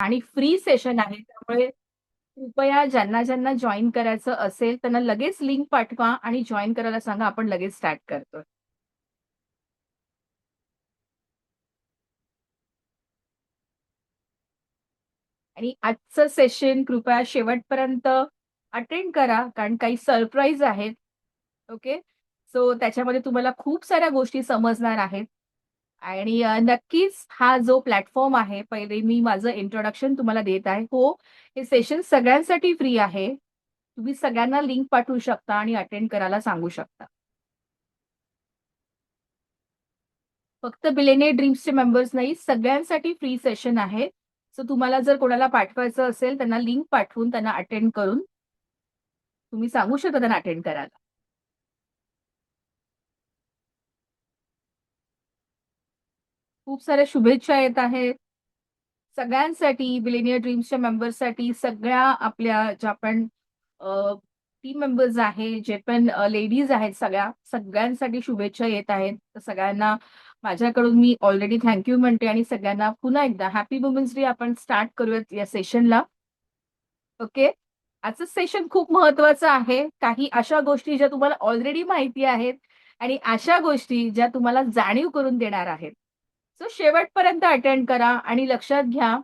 आणि free session आहे. त्यामुळे कृपया ज्यांना ज्यांना जॉईन करायचं असेल त्यांना लगेच लिंक पाठवा आणि जॉईन करायला सांगा. आपण लगेच स्टार्ट करतो. आणि आजचं सेशन कृपया शेवटपर्यंत अटेंड करा, कारण काही सरप्राईज आहेत. ओके. सो त्याच्यामध्ये तुम्हाला खूप साऱ्या गोष्टी समजणार आहेत. आणि नक्कीच हा जो प्लॅटफॉर्म आहे, पहिले मी माझं इंट्रोडक्शन तुम्हाला देत आहे. हो, हे सेशन सगळ्यांसाठी फ्री आहे. तुम्ही सगळ्यांना लिंक पाठवू शकता आणि अटेंड करायला सांगू शकता. फक्त बिलियनियर ड्रीम्सचे मेंबर्स नाही, सगळ्यांसाठी फ्री सेशन आहे. सो तुम्हाला जर कोणाला पाठवायचं असेल, त्यांना लिंक पाठवून त्यांना अटेंड करून तुम्ही सांगू शकता त्यांना अटेंड करायला. खूप साऱ्या शुभेच्छा येत आहेत सगळ्यांसाठी, बिलियनियर ड्रीम्सच्या मेंबर्ससाठी, सगळ्या आपल्या ज्या पण टीम मेंबर्स आहेत, जे पण लेडीज आहेत, सगळ्यांसाठी शुभेच्छा येत आहेत. तर सगळ्यांना माझ्याकडून मी ऑलरेडी थँक्यू म्हणते आणि सगळ्यांना पुन्हा एकदा हॅपी वुमन्स डे. आपण स्टार्ट करूयात या सेशनला. ओके. आजचं सेशन खूप महत्वाचं आहे. काही अशा गोष्टी ज्या तुम्हाला ऑलरेडी माहिती आहेत आणि अशा गोष्टी ज्या तुम्हाला जाणीव करून देणार आहेत. सो शेवटपर्यंत अटेंड करा आणि लक्षात घ्या,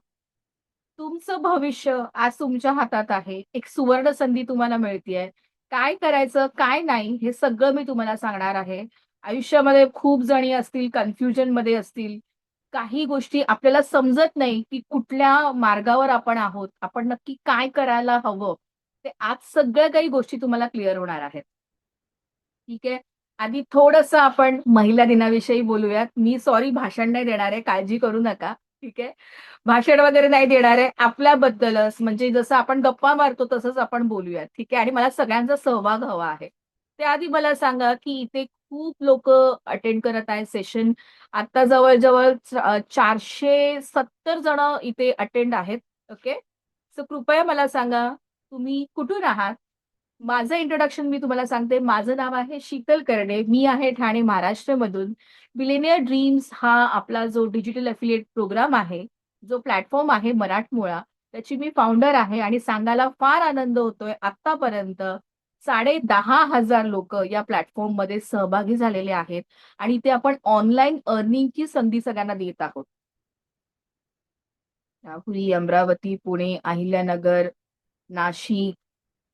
तुमचं भविष्य आज तुमच्या हातात आहे. एक सुवर्ण संधी तुम्हाला मिळतेय. काय करायचं, काय नाही हे सगळं मी तुम्हाला सांगणार आहे. आयुष्यामध्ये खूप जणी असतील, कन्फ्युजनमध्ये असतील. काही गोष्टी आपल्याला समजत नाही, की कुठल्या मार्गावर आपण आहोत. आपण नक्की काय करायला हवं. ते आज सगळ्या काही गोष्टी तुम्हाला क्लिअर होणार आहेत. ठीक आहे. आधी थोडंसं आपण महिला दिनाविषयी बोलूयात. मी सॉरी भाषण नाही देणार आहे, काळजी करू नका. ठीक आहे. भाषण वगैरे नाही देणार आहे. आपल्याबद्दलच म्हणजे जसं आपण गप्पा मारतो तसंच आपण बोलूयात. ठीक आहे. आणि मला सगळ्यांचा सहभाग हवा आहे. त्याआधी मला सांगा, की इथे खूप लोक अटेंड करत आहेत सेशन. आता जवळ-जवळ 470 जण इथे अटेंड आहेत. ओके. सो कृपया मला सांगा, तुम्ही कुठून आहात? माझं इंट्रोडक्शन मी तुम्हाला सांगते. माझं नाव आहे शीतल करडे. मी आहे ठाणे, महाराष्ट्रमधून. बिलियनियर ड्रीम्स हा आपला जो डिजिटल अफिलिएट प्रोग्राम आहे, जो प्लॅटफॉर्म आहे मराठमोळा, त्याची मी फाउंडर आहे आणि सांगायला फार आनंद होतोय, आत्तापर्यंत 10,500 लोकं या प्लॅटफॉर्ममध्ये सहभागी झालेले आहेत आणि ते आपण ऑनलाईन अर्निंगची संधी सगळ्यांना देत आहोत. राहुरी, अमरावती, पुणे, अहिल्यानगर, नाशिक,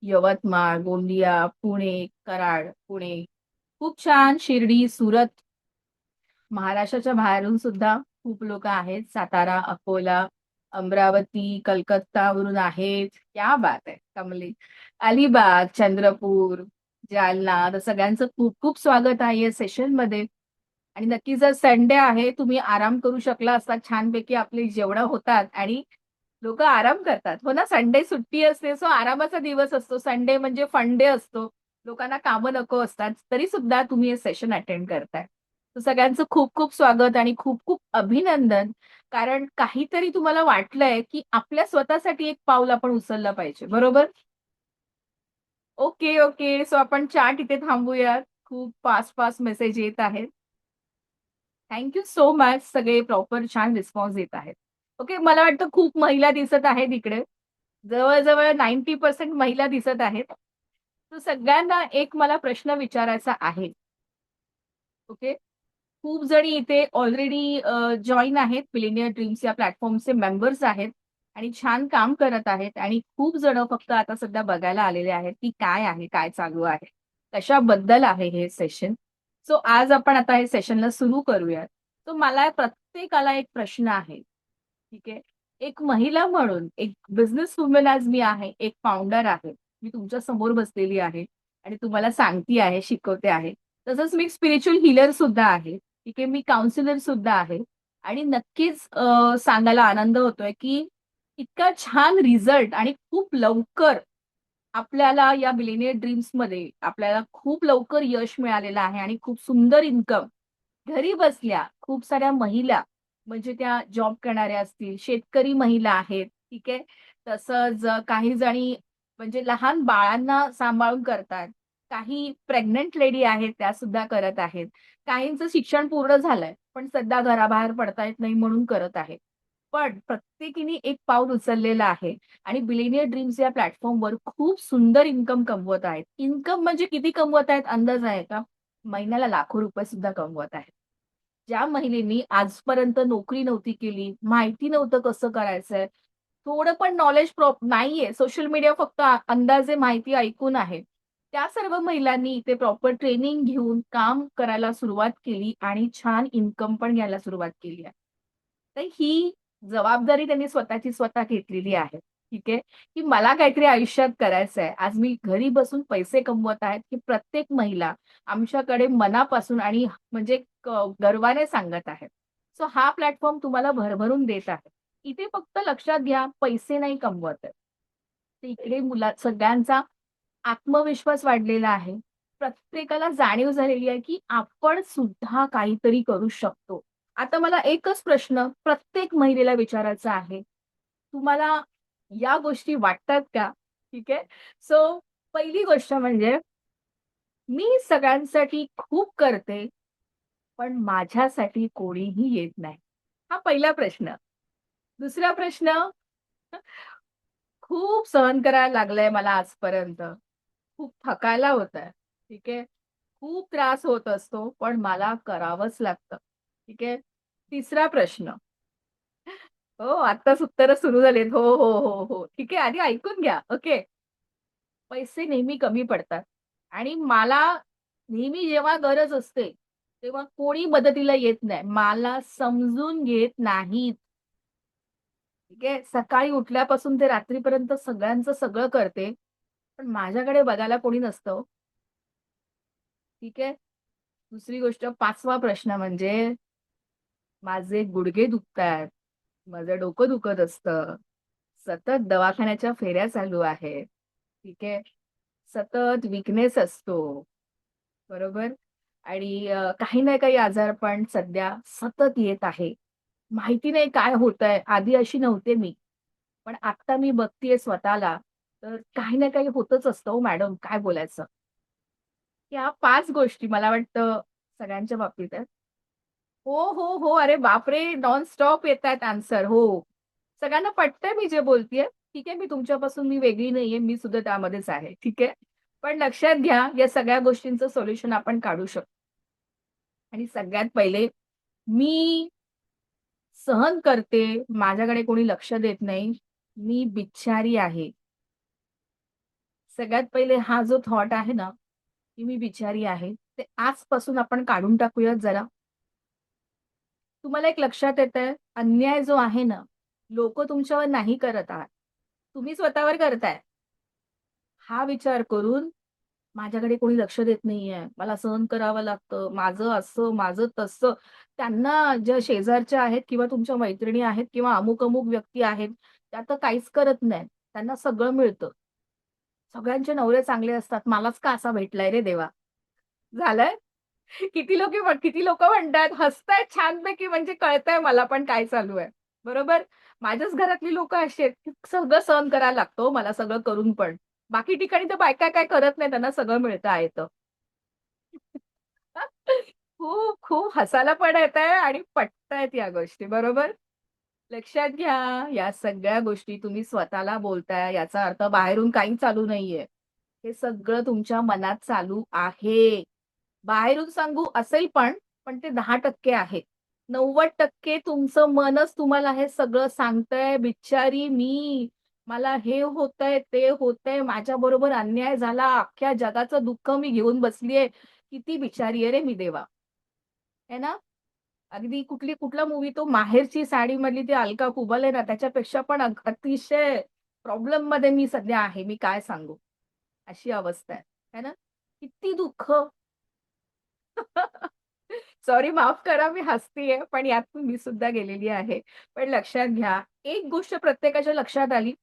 यवतमाळ, गोंदिया, पुणे, कराड, पुणे. खूप छान. शिर्डी, सुरत, महाराष्ट्राच्या बाहेरून सुद्धा खूप लोक आहेत. सातारा, अकोला, अमरावती, कलकत्तावरून आहेत. क्या बात आहे. कमली, अलिबाग, चंद्रपूर, जालना. तर सगळ्यांचं खूप खूप स्वागत आहे या सेशनमध्ये. आणि नक्की जर संडे आहे, तुम्ही आराम करू शकला असता छानपैकी. आपली जेवणं होतात आणि लोक आराम करतात. हो ना, संडे सुट्टी असते. सो आरामाचा दिवस असतो. संडे म्हणजे फन डे असतो. लोकांना कामं नको असतात. तरी सुद्धा तुम्ही हे सेशन अटेंड करताय. तर सगळ्यांचं खूप खूप स्वागत आणि खूप खूप अभिनंदन. कारण काहीतरी तुम्हाला वाटलंय, की आपल्या स्वतःसाठी एक पाऊल आपण उचललं पाहिजे. बरोबर? Okay, okay. सो आपण चॅट इथे थांबूयात. खूप फास्ट फास्ट मेसेज येत आहेत. Thank so much. सगळे प्रॉपर छान रिस्पॉन्स देत आहेत. ओके. मला वाटतं खूप महिला दिसत आहेत इकडे. जवळ-जवळ 90% महिला दिसत आहेत. तर सगळ्यांना एक मला प्रश्न विचारायचा आहे. ओके. खूप जणी इथे ऑलरेडी जॉइन आहेत. मिलेनियर ड्रीम्स या प्लॅटफॉर्मचे मेंबर्स आहेत आणि छान काम करत आहेत आणि खूप जण फक्त आता सध्या बघायला आलेले आहेत, की काय आहे, काय चालू आहे. कशाबद्दल आहे हे सेशन. सो आज आपण आता हे सेशनला सुरू करूयात. तर मला प्रत्येकाला एक प्रश्न आहे. ठीक आहे. एक महिला म्हणून, एक बिझनेस वुमन आज मी आहे, एक फाउंडर आहे. मी तुमच्या समोर बसलेली आहे आणि तुम्हाला सांगती आहे, शिकवते आहे. तसंच मी स्पिरिच्युअल हीलर सुद्धा आहे. ठीक आहे. मी काउन्सिलर सुद्धा आहे आणि नक्कीच सांगायला आनंद होतोय, की इतका छान रिझल्ट आणि खूप लवकर आपल्याला या बिलियनियर ड्रीम्समध्ये आपल्याला खूप लवकर यश मिळालेलं आहे आणि खूप सुंदर इन्कम घरी बसल्या खूप साऱ्या महिला म्हणजे त्या जॉब करणाऱ्या असतील, शेतकरी महिला आहेत, ठीक आहे. तसंच काही जणी म्हणजे लहान बाळांना सांभाळून करतात. काही प्रेग्नंट लेडी आहेत त्या सुद्धा करत आहेत. काहींचं शिक्षण पूर्ण झालंय, पण सध्या घराबाहेर पडता येत नाही म्हणून करत आहेत. पण प्रत्येकीने एक पाऊल उचललेलं आहे आणि बिलिनियर ड्रीम्स या प्लॅटफॉर्मवर खूप सुंदर इन्कम कमवत आहेत. इन्कम म्हणजे किती कमवत आहेत अंदाज आहे का? महिन्याला लाखो रुपये सुद्धा कमवत आहेत. ज्या महिलेनी आजपर्यंत नोकरी नव्हती केली, माहिती नव्हतं कसं करायचंय, थोडं पण नॉलेज नाहीये. सोशल मीडिया फक्त अंदाजे माहिती ऐकून आहे. त्या सर्व महिलांनी इथे प्रॉपर ट्रेनिंग घेऊन काम करायला सुरुवात केली आणि छान इन्कम पण घ्यायला सुरुवात केली आहे. तर ही जबाबदारी त्यांनी स्वतःची स्वतः घेतलेली आहे. ठीक आहे, की मला काहीतरी आयुष्यात करायचंय. आज मी घरी बसून पैसे कमवत आहेत, ही प्रत्येक महिला आमच्याकडे मनापासून आणि म्हणजे गर्वाने सांगत आहे. सो हा प्लॅटफॉर्म तुम्हाला भरभरून देत आहे. इथे फक्त लक्षात घ्या, पैसे नाही कमवत आहे. तर इकडे सगळ्यांचा आत्मविश्वास वाढलेला आहे. प्रत्येकाला जाणीव झालेली आहे, की आपण सुद्धा काहीतरी करू शकतो. आता मला एकच प्रश्न प्रत्येक महिलेला विचारायचा आहे. तुम्हाला या गोष्टी वाटतात का? ठीक आहे. सो पहिली गोष्ट म्हणजे मी सगळ्यांसाठी खूप करते, पण माझ्यासाठी कोणीही येत नाही. हा पहिला प्रश्न. दुसरा प्रश्न, खूप सहन करायला लागलंय मला आजपर्यंत. खूप थकायला होतंय. ठीक आहे. खूप त्रास होत असतो, पण मला करावंच लागतं. ठीक आहे. तिसरा प्रश्न. हो, आत्ताच उत्तरं सुरू झालीत. हो, हो, हो, हो. ठीक आहे. आधी ऐकून घ्या. ओके. पैसे नेहमी कमी पडतात आणि मला नेहमी जेव्हा गरज असते, तेव्हा कोणी मदतीला येत नाही. मला समजून घेत नाहीत. ठीक आहे. सकाळी उठल्यापासून ते रात्रीपर्यंत सगळ्यांचं सगळं करते, पण माझ्याकडे बघायला कोणी नसतं हो. ठीक आहे. दुसरी गोष्ट 5वा प्रश्न म्हणजे माझे गुडघे दुखतायत, माझं डोकं दुखत असतं, सतत दवाखान्याच्या फेऱ्या चालू आहेत. ठीक आहे. सतत वीकनेस असतो. बरोबर? आणि काही ना काही आजारपण सध्या सतत येत आहे. माहिती नाही काय होतंय. आधी अशी नव्हते मी. पण आता मी बघतीये स्वतःला, तर काही ना काही होतच असतं हो मॅडम, काय बोलायचं. या 5 गोष्टी मला वाटतं सगळ्यांच्या बाबतीत आहेत. हो, हो, हो. अरे बापरे! नॉन स्टॉप येतायत आन्सर. हो. सगळ्यांना पटतंय मी जे बोलतेय. ठीक आहे, मी तुमच्यापासून वेगळी नाहीये. मी सुद्धा त्यामध्येच आहे. ठीक आहे. पण लक्षात घ्या, या सगळ्या गोष्टींचं सोल्युशन आपण काढू शकतो. आणि सगळ्यात पहिले मी सहन करते, माझ्याकडे कोणी लक्ष देत नाही. मी बिचारी आहे. सगळ्यात पहिले हा जो थॉट आहे ना, की मी बिचारी आहे, ते आजपासून आपण काढून टाकूयात जरा. तुम्हाला एक लक्षात येतंय, अन्याय जो आहे ना, लोकं तुमच्यावर नाही करत आहात. तुम्ही स्वतःवर करताय. हा विचार करून माझ्याकडे कोणी लक्ष देत नाहीये. मला सहन करावं लागतं. माझं असं, माझं तसं. त्यांना ज्या शेजारच्या आहेत किंवा तुमच्या मैत्रिणी आहेत किंवा अमुक-अमुक व्यक्ती आहेत, त्या तर काहीच करत नाहीत. त्यांना सगळं मिळतं. सगळ्यांचे नवरे चांगले असतात. मलाच का असा भेटलाय रे देवा? झालंय? किती लोकं म्हणतात, हसतायत छानपैकी म्हणजे कळतंय मला पण काय चालू आहे. बरोबर? माझ्याच घरातली लोकं अशी आहेत, की सगळं सहन करायला लागतं हो मला सगळं करून पण. बाकी ठिकाणी तर बायका काय करत नाही, त्यांना सगळं मिळतं आयतं. खूप खूप हसायला पण येतंय आणि पटतायत या गोष्टी, बरोबर? लक्षात घ्या, या सगळ्या गोष्टी तुम्ही स्वतःला बोलताय याचा अर्थ बाहेरून काही चालू नाहीये. हे सगळं तुमच्या मनात चालू आहे. बाहेरून सांगू असेल पण ते 10% आहे. 90% तुमचं मनच तुम्हाला हे सगळं सांगतंय, "बिचारी मी, मला हे होतंय, ते होतंय, माझ्याबरोबर अन्याय झाला, अख्ख्या जगाचं दुःख मी घेऊन बसलीये. किती बिचारी आहे रे मी देवा." आहे ना? अगदी कुठला मूव्ही तो माहेरची साडीमधली ती अलका कुबल आहे ना, त्याच्यापेक्षा पण अतिशय प्रॉब्लेममध्ये मी सध्या आहे. मी काय सांगू? अशी अवस्था आहे. है ना? किती दुःख. सॉरी माफ करा मी हसतीये, पण यातून मी सुद्धा गेलेली आहे. पण लक्षात घ्या, एक गोष्ट प्रत्येकाच्या लक्षात आली,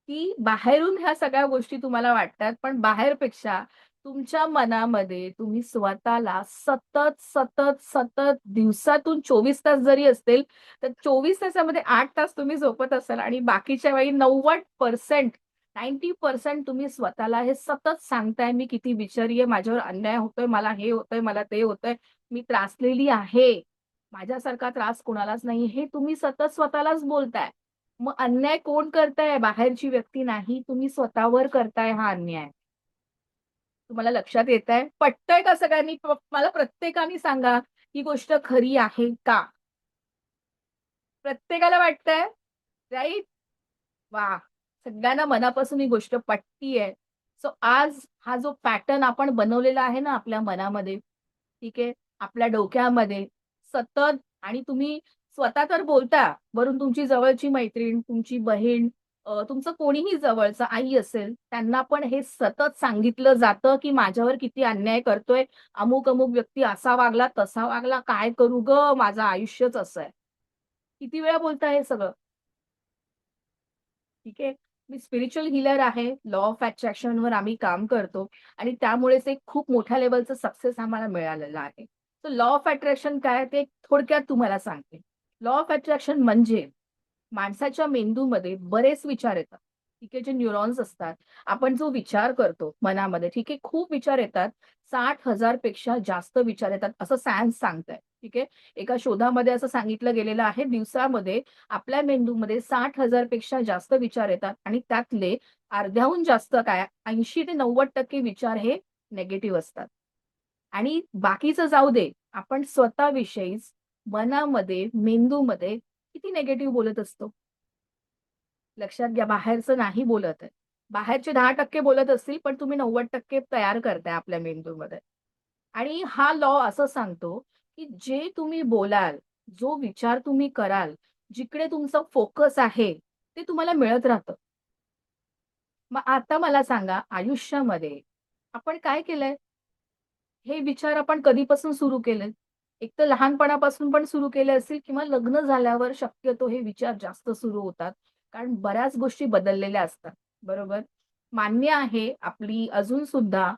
की बाहेरून ह्या सगळ्या गोष्टी तुम्हाला वाटतात, पण बाहेरपेक्षा तुमच्या मनामध्ये तुम्ही स्वतःला सतत, सतत, सतत दिवसातून 24 तास जरी असतील, तर 24 तासामध्ये 8 तास तुम्ही झोपत असाल आणि बाकीच्या वेळी 90% तुम्ही स्वतःला हे सतत सांगताय, "मी किती बिचारी आहे, माझ्यावर अन्याय होतोय, मला हे होतंय, मला ते होतंय, मी त्रासलेली आहे." माझ्यासारखा त्रास कोणालाच नाही, हे तुम्ही सतत स्वतःलाच बोलताय. मग अन्याय कोण करताय? बाहेरची व्यक्ती नाही, तुम्ही स्वतःवर करताय हा अन्याय. तुम्हाला लक्षात येतंय? पटतंय का सगळ्यांनी? मला प्रत्येकाने सांगा, ही गोष्ट खरी आहे का? प्रत्येकाला वाटतंय? राइट? वाह! सगळ्यांना मनापासून ही गोष्ट पटतीये. सो आज हा जो पॅटर्न आपण बनवलेला आहे ना आपल्या मनामध्ये, ठीक आहे, आपल्या डोक्यामध्ये सतत आणि तुम्ही स्वतः तर बोलता, वरून तुमची जवळची मैत्रीण, तुमची बहीण, तुमचं कोणीही जवळचं आई असेल, त्यांना पण हे सतत सांगितलं जातं, की माझ्यावर किती अन्याय करतोय, अमुक-अमुक व्यक्ती असा वागला, तसा वागला, काय करू गं? माझं आयुष्यच असं आहे. किती वेळा बोलता हे सगळं? ठीक आहे. मी स्पिरिच्युअल हीलर आहे. लॉ ऑफ अट्रॅक्शनवर आम्ही काम करतो आणि त्यामुळेच एक खूप मोठ्या लेव्हलचं सक्सेस आम्हाला मिळालेलं आहे. तर लॉ ऑफ अट्रॅक्शन काय ते थोडक्यात तुम्हाला सांगते. लॉ ऑफ अट्रॅक्शन म्हणजे माणसाच्या मेंदूमध्ये बरेच विचार येतात. ठीक आहे, जे न्यूरॉन्स असतात. आपण जो विचार करतो मनामध्ये, ठीक आहे, खूप विचार येतात. 60,000 पेक्षा जास्त विचार येतात असं सायन्स सांगतंय. ठीक आहे. एका शोधामध्ये असं सांगितलं गेलेलं आहे, दिवसामध्ये आपल्या मेंदूमध्ये 60,000 पेक्षा जास्त विचार येतात आणि त्यातले अर्ध्याहून जास्त काय 80 ते 90% विचार हे निगेटिव्ह असतात. आणि बाकीचं जाऊ दे, आपण स्वतःविषयीच मनामध्ये, मेंदूमध्ये किती निगेटिव्ह बोलत असतो. लक्षात घ्या, बाहेरचं नाही बोलत आहे. बाहेरचे 10% बोलत असतील, पण तुम्ही 90% तयार करताय आपल्या मेंदूमध्ये. आणि हा लॉ असं सांगतो, की जे तुम्ही बोलाल, जो विचार तुम्ही कराल, जिकडे तुमचा फोकस आहे, ते तुम्हाला मिळत राहतं. मग आता मला सांगा, आयुष्यामध्ये आपण काय केलंय? हे विचार आपण कधीपासून सुरू केलेत? एक तर लहानपणापासून पण सुरू केले असतील किंवा लग्न झाल्यावर शक्यतो हे विचार जास्त सुरू होतात. कारण बऱ्याच गोष्टी बदललेल्या असतात, बरोबर? मान्य आहे, आपली अजून सुद्धा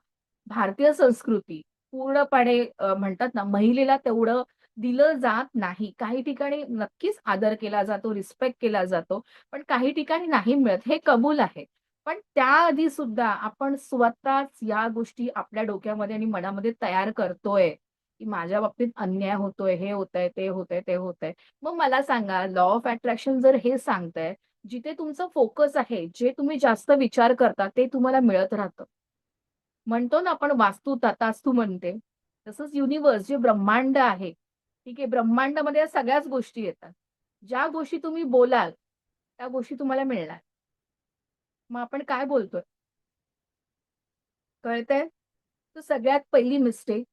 भारतीय संस्कृती पूर्णपणे म्हणतात ना, महिलेला तेवढं दिलं जात नाही. काही ठिकाणी नक्कीच आदर केला जातो, रिस्पेक्ट केला जातो, पण काही ठिकाणी नाही मिळत, हे कबूल आहे. पण त्याआधी सुद्धा आपण स्वतःच या गोष्टी आपल्या डोक्यामध्ये आणि मनामध्ये तयार करतोय, की माझ्या बाबतीत अन्याय होतोय, हे होतंय, ते होतंय, ते होतंय. मग मला सांगा, लॉ ऑफ अट्रॅक्शन जर हे सांगतंय, जिथे तुमचं फोकस आहे, जे तुम्ही जास्त विचार करता, ते तुम्हाला मिळत राहतं. म्हणतो ना आपण वास्तू तथास्तु म्हणते. तसंच युनिव्हर्स जे ब्रह्मांड आहे, ठीक आहे, ब्रह्मांडामध्ये या सगळ्याच गोष्टी येतात. ज्या गोष्टी तुम्ही बोलाल, त्या गोष्टी तुम्हाला मिळणार. मग आपण काय बोलतोय? कळतंय? तर सगळ्यात पहिली मिस्टेक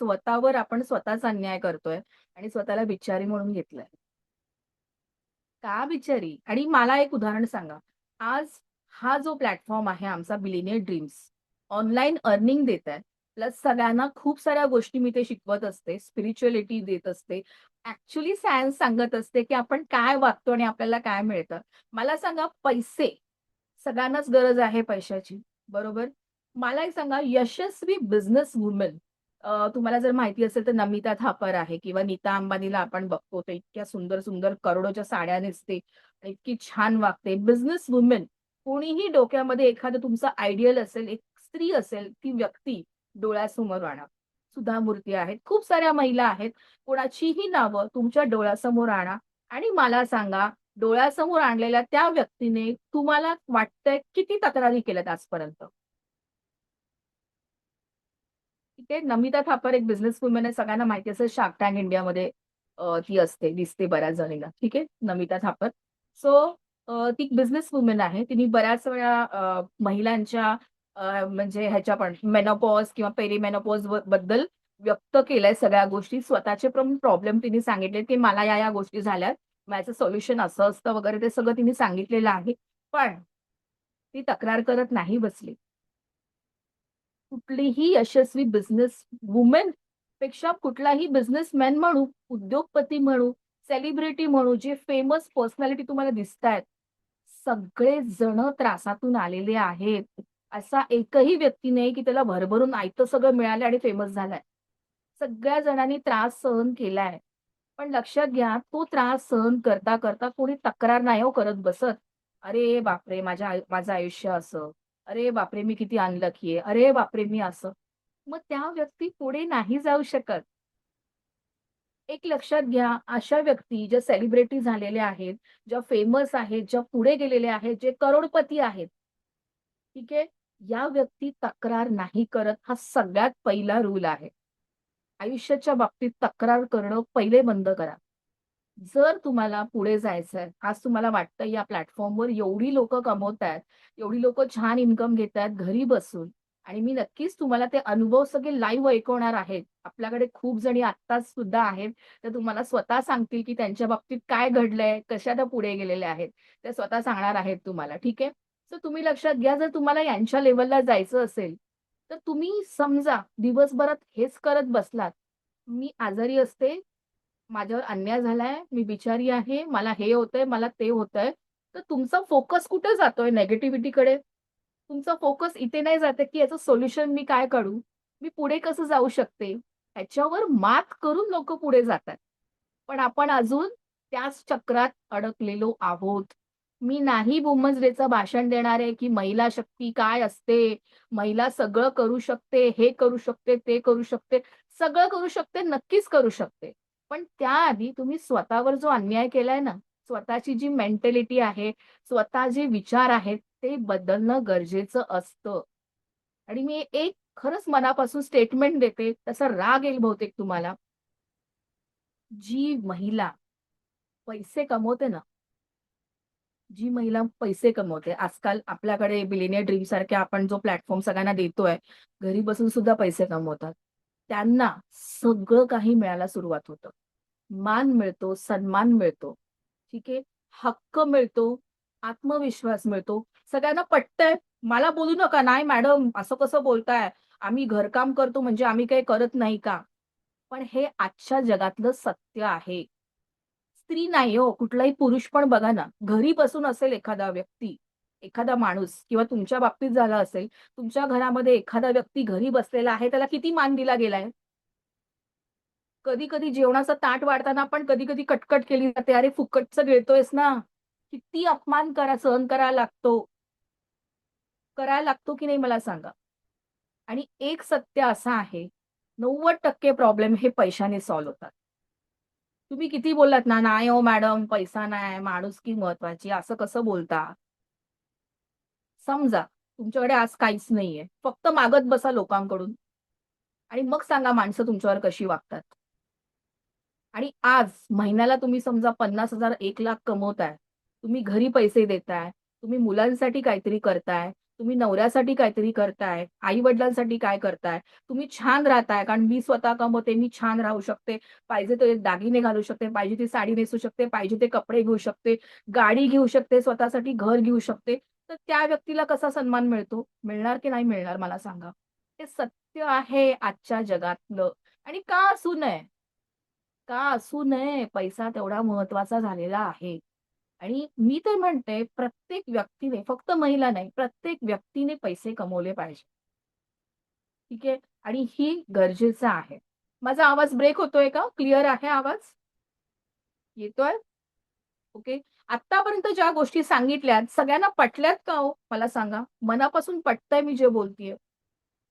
स्वतःवर आपण स्वतःच अन्याय करतोय आणि स्वतःला बिचारी म्हणून घेतलंय. का बिचारी? आणि मला एक उदाहरण सांगा. आज हा जो प्लॅटफॉर्म आहे आमचा बिलिनियर ड्रीम्स, ऑनलाईन अर्निंग देताय. प्लस सगळ्यांना खूप साऱ्या गोष्टी मी ते शिकवत असते. स्पिरिच्युअलिटी देत असते. ॲक्चुअली सायन्स सांगत असते, की आपण काय वागतो आणि आपल्याला काय मिळतं. मला सांगा पैसे, सगळ्यांनाच गरज आहे पैशाची, बरोबर? मला एक सांगा यशस्वी बिझनेस वुमन तुम्हाला जर माहिती असेल तर नमिता थापर आहे किंवा नीता अंबानीला आपण बघतो ते इतक्या सुंदर, सुंदर करोडोच्या साड्या नेसते आणि इतकी छान वागते. बिझनेस वुमन कोणीही डोक्यामध्ये एखादं तुमचं आयडियल असेल, एक स्त्री असेल, ती व्यक्ती डोळ्यासमोर आणा. सुधा मूर्ती आहेत, खूप साऱ्या महिला आहेत. कोणाचीही नावं तुमच्या डोळ्यासमोर आणा आणि मला सांगा, डोळ्यासमोर आणलेल्या त्या व्यक्तीने तुम्हाला वाटतंय किती तक्रारी केल्यात आजपर्यंत? ठीक आहे. नमिता थापर एक बिझनेस वुमन आहे. सगळ्यांना माहिती असेल शार्क टँक इंडियामध्ये ती असते, दिसते बऱ्याच जणींना. ठीक आहे. नमिता थापर. सो ती बिझनेस वुमन आहे. तिने बऱ्याच वेळा महिलांच्या म्हणजे ह्याच्या पण मेनोपॉज किंवा पेरिमेनोपॉज बद्दल व्यक्त केलंय सगळ्या गोष्टी. स्वतःचे पण प्रॉब्लेम तिने सांगितले, की मला या गोष्टी झाल्यात. मग याचं सोल्युशन असं असतं वगैरे ते सगळं तिने सांगितलेलं आहे. पण ती तक्रार करत नाही बसली. कुठलीही यशस्वी बिझनेस वुमन पेक्षा कुठलाही बिझनेसमॅन म्हणू, उद्योगपती म्हणू, सेलिब्रिटी म्हणू, जे फेमस पर्सनॅलिटी तुम्हाला दिसतायत, सगळे जण त्रासातून आलेले आहेत. असा एकही व्यक्ती नाही, की त्याला भरभरून आयतं सगळं मिळालं आणि फेमस झालाय. सगळ्या जणांनी त्रास सहन केलाय. पण लक्षात घ्या, तो त्रास सहन करता कोणी तक्रार नाही हो करत बसत. "अरे बापरे! माझं आयुष्य असं. अरे बापरे! मी किती अनलकी आहे. अरे बापरे! मी असं." मग त्या व्यक्ती पुढे नाही जाऊ शकत. एक लक्षात घ्या, अशा व्यक्ती ज्या सेलिब्रिटी झालेल्या आहेत, ज्या फेमस आहेत, ज्या पुढे गेलेल्या आहेत, जे करोडपती आहेत, ठीक आहे? या व्यक्ती तक्रार नाही करत, हा सगळ्यात पहिला रूल आहे. आयुष्याच्या बाबतीत तक्रार करणं पहिले बंद करा. जर तुम्हाला पुढे जायचंय, आज तुम्हाला वाटतं या प्लॅटफॉर्मवर एवढी लोकं कमवतायत, एवढी लोकं छान इन्कम घेतायत घरी बसून आणि मी नक्कीच तुम्हाला ते अनुभव सगळे लाईव्ह ऐकवणार आहेत. आपल्याकडे खूप जणी आत्ताच सुद्धा आहेत. त्या तुम्हाला स्वतः सांगतील, की त्यांच्या बाबतीत काय घडलंय, कशा त्या पुढे गेलेल्या आहेत. त्या स्वतः सांगणार आहेत तुम्हाला, ठीक आहे? सो तुम्ही लक्षात घ्या, जर तुम्हाला यांच्या लेव्हलला जायचं असेल, तर तुम्ही समजा दिवसभरात हेच करत बसलात, मी आजारी असते, माझ्यावर अन्याय झालाय, मी बिचारी आहे, मला हे होतंय, मला ते होतंय. तर तुमचा फोकस कुठे जातोय निगेटिव्हिटीकडे? तुमचा फोकस इथे नाही जात की याचं सोल्युशन मी काय काढू? मी पुढे कसं जाऊ शकते? ह्याच्यावर मात करून लोकं पुढे जातात. पण आपण अजून त्याच चक्रात अडकलेलो आहोत. मी नाही वुमन्स डेचं भाषण देणार आहे, की महिला शक्ती काय असते? महिला सगळं करू शकते, हे करू शकते, ते करू शकते. सगळं करू शकते, नक्कीच करू शकते. पण त्याआधी तुम्ही स्वतःवर जो अन्याय केलाय ना, स्वतःची जी मेंटॅलिटी आहे, स्वतः जे विचार आहेत, ते बदलणं गरजेचं असतं. आणि मी एक खरंच मनापासून स्टेटमेंट देते, त्याचा राग येईल बहुतेक तुम्हाला. जी महिला पैसे कमवते ना, जी महिला पैसे कमवते, आजकाल आपल्याकडे बिलियनियर ड्रीम सारखे आपण जो प्लॅटफॉर्म सगळ्यांना देतोय, घरी बसून सुद्धा पैसे कमवतात. त्यांना सगळं काही मिळायला सुरुवात होतं. मान मिळतो, सन्मान मिळतो. ठीक आहे. हक्क मिळतो, आत्मविश्वास मिळतो. सगळ्यांना पटतंय. मला बोलू नका, "नाही मॅडम, असं कसं बोलताय? आम्ही घरकाम करतो म्हणजे आम्ही काही करत नाही का?" पण हे आजच्या जगातलं सत्य आहे. स्त्री नाही हो, कुठलाही पुरुष पण बघा ना, घरी बसून असेल एखादा व्यक्ती, एखादा माणूस किंवा तुमच्या बाबतीत झालं असेल, तुमच्या घरामध्ये एखादा व्यक्ती घरी बसलेला आहे, त्याला किती मान दिला गेलाय? कधी-कधी जेवणाचं ताट वाढताना पण कधी-कधी कटकट केली जाते. "अरे फुकटचं गिळतोयस ना." किती अपमान सहन करायला लागतो. करायला लागतो की नाही मला सांगा? आणि एक सत्य असं आहे, 90% प्रॉब्लेम हे पैशाने सॉल्व्ह होतात. तुम्ही किती बोललात ना, "नाही हो मॅडम, पैसा नाही, माणुसकी महत्वाची." असं कसं बोलता? समजा तुमच्याकडे आज काहीच नाहीये. फक्त मागत बसा लोकांकडून आणि मग सांगा माणसं तुमच्यावर कशी वागतात. आणि आज महिन्याला तुम्ही समजा 50,000 1,00,000 कमवताय. तुम्ही घरी पैसे देताय. तुम्ही मुलांसाठी काहीतरी करताय. तुम्ही नवऱ्यासाठी काहीतरी करताय. आई-वडिलांसाठी काय करताय. तुम्ही छान राहताय. कारण मी स्वतः कमवते, मी छान राहू शकते. पाहिजे ते दागिने घालू शकते, पाहिजे ती साडी नेसू शकते, पाहिजे ते कपडे घेऊ शकते, गाडी घेऊ शकते, स्वतःसाठी घर घेऊ शकते. तर त्या व्यक्तीला कसा सन्मान मिळतो? मिळणार की नाही मिळणार मला सांगा? हे सत्य आहे आजच्या जगातलं आणि का असू नये? का असू नये, पैसा तेवढा महत्वाचा झालेला आहे. आणि मी तर म्हणते प्रत्येक व्यक्तीने, फक्त महिला नाही, प्रत्येक व्यक्तीने पैसे कमवले पाहिजे. ठीक आहे? आणि ही गरजेचं आहे. माझा आवाज ब्रेक होतोय का? क्लिअर आहे आवाज? येतोय? ओके. आत्तापर्यंत ज्या गोष्टी सांगितल्यात, सगळ्यांना पटल्यात का हो? मला सांगा. मनापासून पटतंय मी जे बोलतीये.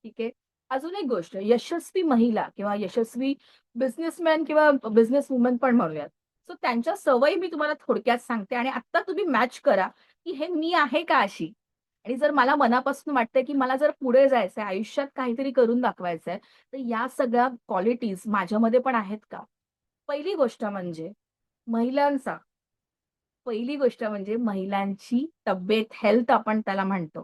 ठीक आहे. अजून एक गोष्ट, यशस्वी महिला किंवा यशस्वी बिझनेसमॅन किंवा बिझनेस वुमन पण म्हणूयात. सो त्यांच्या सवयी मी तुम्हाला थोडक्यात सांगते आणि आत्ता तुम्ही मॅच करा, की हे मी आहे का अशी? आणि जर मला मनापासून वाटतंय, की मला जर पुढे जायचंय, आयुष्यात काहीतरी करून दाखवायचंय, तर या सगळ्या क्वालिटीज माझ्यामध्ये पण आहेत का? पहिली गोष्ट म्हणजे महिलांचा पहिली गोष्ट म्हणजे महिलांची तब्येत, हेल्थ आपण त्याला म्हणतो.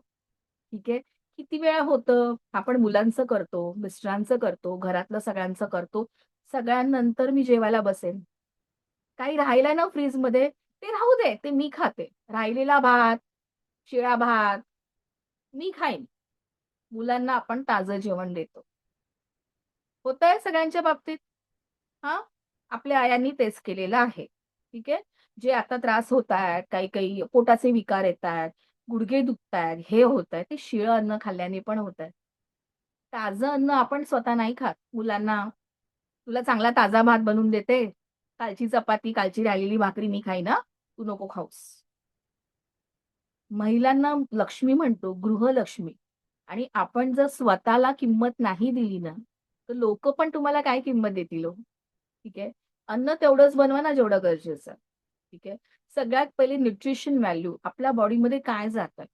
ठीक आहे. किती वेळा होतं, आपण मुलांचं करतो, मिस्टरांचं करतो, घरातलं सगळ्यांचं करतो. सगळ्यांनंतर मी जेवायला बसेन. काही राहिलं ना फ्रिजमध्ये, ते राहू दे, ते मी खाते. राहिलेला भात, शिळा भात मी खाईन. मुलांना आपण ताजं जेवण देतो. होतंय सगळ्यांच्या बाबतीत. हां, आपल्या आयांनी तेच केलेलं आहे. ठीक आहे. जे आता त्रास होतायत, काही-काही पोटाचे विकार येतायत, गुडघे दुखतायत, हे होतंय, ते शिळं अन्न खाल्ल्याने पण होतंय. ताजं अन्न आपण स्वतः नाही खात. मुलांना, "तुला चांगला ताजा भात बनवून देते. कालची चपाती, कालची राहिलेली भाकरी मी खाईन हां, तू नको खाऊस." महिलांना लक्ष्मी म्हणतो, गृहलक्ष्मी आणि आपण जर स्वतःला किंमत नाही दिली ना, तर लोकं पण तुम्हाला काय किंमत देतील हो? ठीक आहे. अन्न तेवढंच बनवा ना जेवढं गरजेचं आहे. ठीक आहे. सगळ्यात पहिले न्यूट्रिशन व्हॅल्यू आपल्या बॉडीमध्ये काय जातं.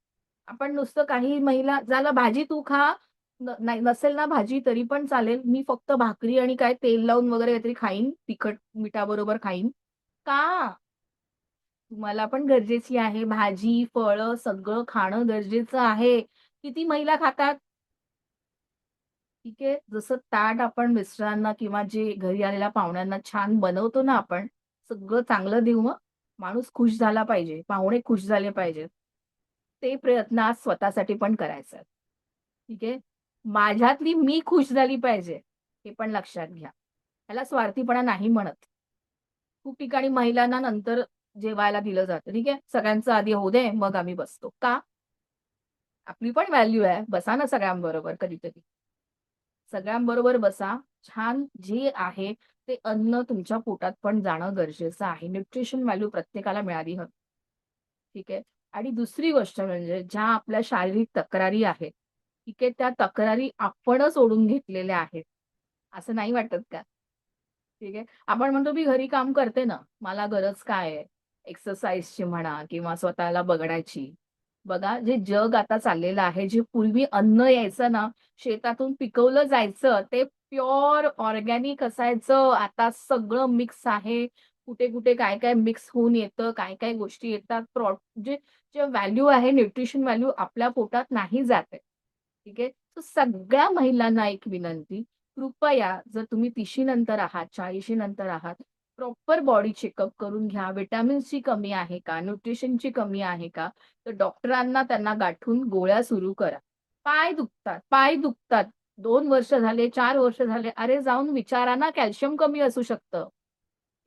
आपण नुसतं काही महिला झालं भाजी तू खा, नाही नसेल ना भाजी तरी पण चालेल, मी फक्त भाकरी आणि काय तेल लावून वगैरे काहीतरी खाईन, तिखट मिठाबरोबर खाईन. का? तुम्हाला पण गरजेची आहे भाजी, फळं सगळं खाणं गरजेचं आहे. किती महिला खातात? ठीक आहे. जसं ताट आपण मिस्टरांना किंवा जे घरी आलेल्या पाहुण्यांना छान बनवतो ना आपण, सगळं चांगलं देऊ मग. माणूस खुश झाला पाहिजे, पाहुणे खुश झाले पाहिजेत. ते प्रयत्न आज स्वतःसाठी पण करायचे आहेत. ठीक आहे. माझ्यातली मी खुश झाली पाहिजे, हे पण लक्षात घ्या. त्याला स्वार्थीपणा नाही म्हणत. खूप ठिकाणी महिलांना नंतर जेवायला दिलं जातं. ठीक आहे. सगळ्यांचं आधी होऊ दे, मग आम्ही बसतो. का? आपली पण व्हॅल्यू आहे. बसा ना सगळ्यांबरोबर कधीतरी. सगळ्यांबरोबर बसा. छान जे आहे ते अन्न तुमच्या पोटात पण जाणं गरजेचं आहे. न्यूट्रिशन व्हॅल्यू प्रत्येकाला मिळाली हवी. ठीक आहे. आणि दुसरी गोष्ट म्हणजे ज्या आपल्या शारीरिक तक्रारी आहेत, ठीक आहे, त्या तक्रारी आपणच ओढून घेतलेल्या आहेत. असं नाही वाटत का? ठीक आहे. आपण म्हणतो मी घरी काम करते ना, मला गरज काय आहे? एक्सरसाइजची म्हणा किंवा स्वतःला बघण्याची. बघा जे जग आता चाललेलं आहे, जे पूर्वी अन्न यायचं ना, शेतातून पिकवलं जायचं, ते प्युअर ऑर्गॅनिक असायचं. आता सगळं मिक्स आहे. कुठे-कुठे काय-काय मिक्स होऊन येतं, काय-काय गोष्टी येतात. जे जे व्हॅल्यू आहे, न्यूट्रिशन व्हॅल्यू आपल्या पोटात नाही जात आहे. ठीक आहे. तर सगळ्या महिलांना एक विनंती, कृपया जर तुम्ही 30शी नंतर आहात, 40शी नंतर आहात, प्रॉपर बॉडी चेकअप करून घ्या. व्हिटॅमिन्सची कमी आहे का? न्यूट्रिशनची कमी आहे का? तर डॉक्टरांना त्यांना गाठून गोळ्या सुरू करा. पाय दुखतात, पाय दुखतात. 2 वर्ष झाले, 4 वर्ष झाले. अरे जाऊन विचारा ना, कॅल्शियम कमी असू शकतं.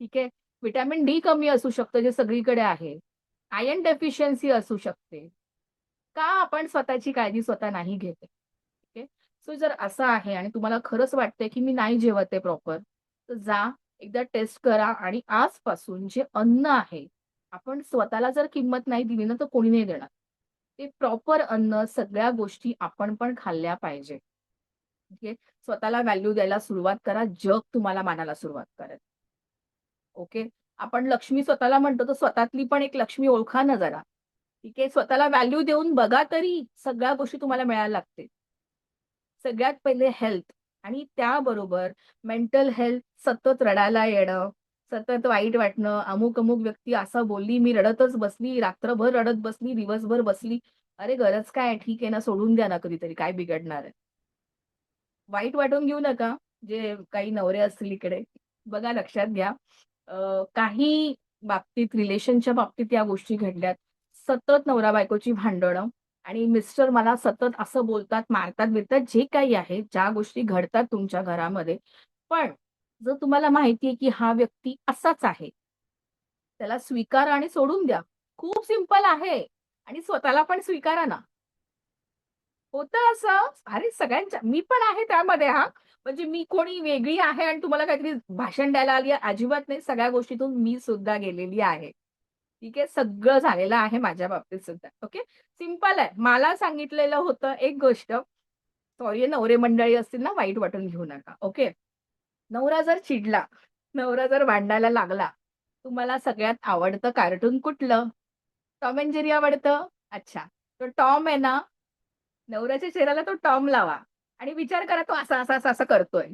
ठीक आहे. व्हिटॅमिन डी कमी असू शकतं, जे सगळीकडे आहे. आयर्न डेफिशियन्सी असू शकते. का आपण स्वतःची काळजी स्वतः नाही घेत आहे? ठीक आहे. सो जर असं आहे आणि तुम्हाला खरंच वाटतंय, की मी नाही जेवत आहे प्रॉपर, तर जा एकदा टेस्ट करा आणि आजपासून जे अन्न आहे, आपण स्वतःला जर किंमत नाही दिली ना, तर कोणी नाही देणार. ते प्रॉपर अन्न सगळ्या गोष्टी आपण पण खाल्ल्या पाहिजे. ओके. स्वतःला व्हॅल्यू द्यायला सुरुवात करा. जग तुम्हाला मानायला सुरुवात करेल. ओके. आपण लक्ष्मी स्वतःला म्हणतो, तर स्वतःतली पण एक लक्ष्मी ओळखा ना जरा. ठीक आहे. स्वतःला व्हॅल्यू देऊन बघा तरी, सगळ्या गोष्टी तुम्हाला मिळायला लागतील. सगळ्यात पहिले हेल्थ आणि त्याबरोबर मेंटल हेल्थ सतत रडायला येणं, सतत वाईट वाटणं, अमुक-अमुक व्यक्ती असं बोलली, मी रडतच बसली, रात्रभर रडत बसली, दिवसभर बसली. अरे गरज काय आहे? ठीक आहे ना, सोडून द्या ना कधीतरी, काय बिघडणार आहे? वाईट वाटून घेऊ नका, जे काही नवरे असतील इकडे. बघा लक्षात घ्या, काही बाबतीत रिलेशनच्या बाबतीत या गोष्टी घडल्यात. सतत नवरा-बायकोची भांडणं आणि मिस्टर मला सतत असं बोलतात, मारतात-बिरतात, जे काही आहे, ज्या गोष्टी घडतात तुमच्या घरामध्ये. पण जर तुम्हाला माहिती आहे, की हा व्यक्ती असाच आहे, त्याला स्वीकारा आणि सोडून द्या. खूप सिंपल आहे आणि स्वतःला पण स्वीकारा ना. होतं असं. अरे सगळ्यांच्या मी पण आहे त्यामध्ये हां. म्हणजे मी कोणी वेगळी आहे आणि तुम्हाला काहीतरी भाषण द्यायला आली आहे, अजिबात नाही. सगळ्या गोष्टीतून मी सुद्धा गेलेली आहे. ठीक आहे. सगळं झालेलं आहे माझ्या बाबतीत सुद्धा. ओके. सिंपल आहे. मला सांगितलेलं होतं एक गोष्ट, सॉरी नवरे मंडळी असतील ना, वाईट वाटून घेऊ नका. ओके. नवरा जर चिडला, नवरा जर भांडायला लागला, तुम्हाला सगळ्यात आवडतं कार्टून कुठलं? टॉम अँड जेरी आवडतं? अच्छा. तो टॉम आहे ना, नवऱ्याच्या चेहऱ्याला तो टॉम लावा आणि विचार करा तो असा करतोय.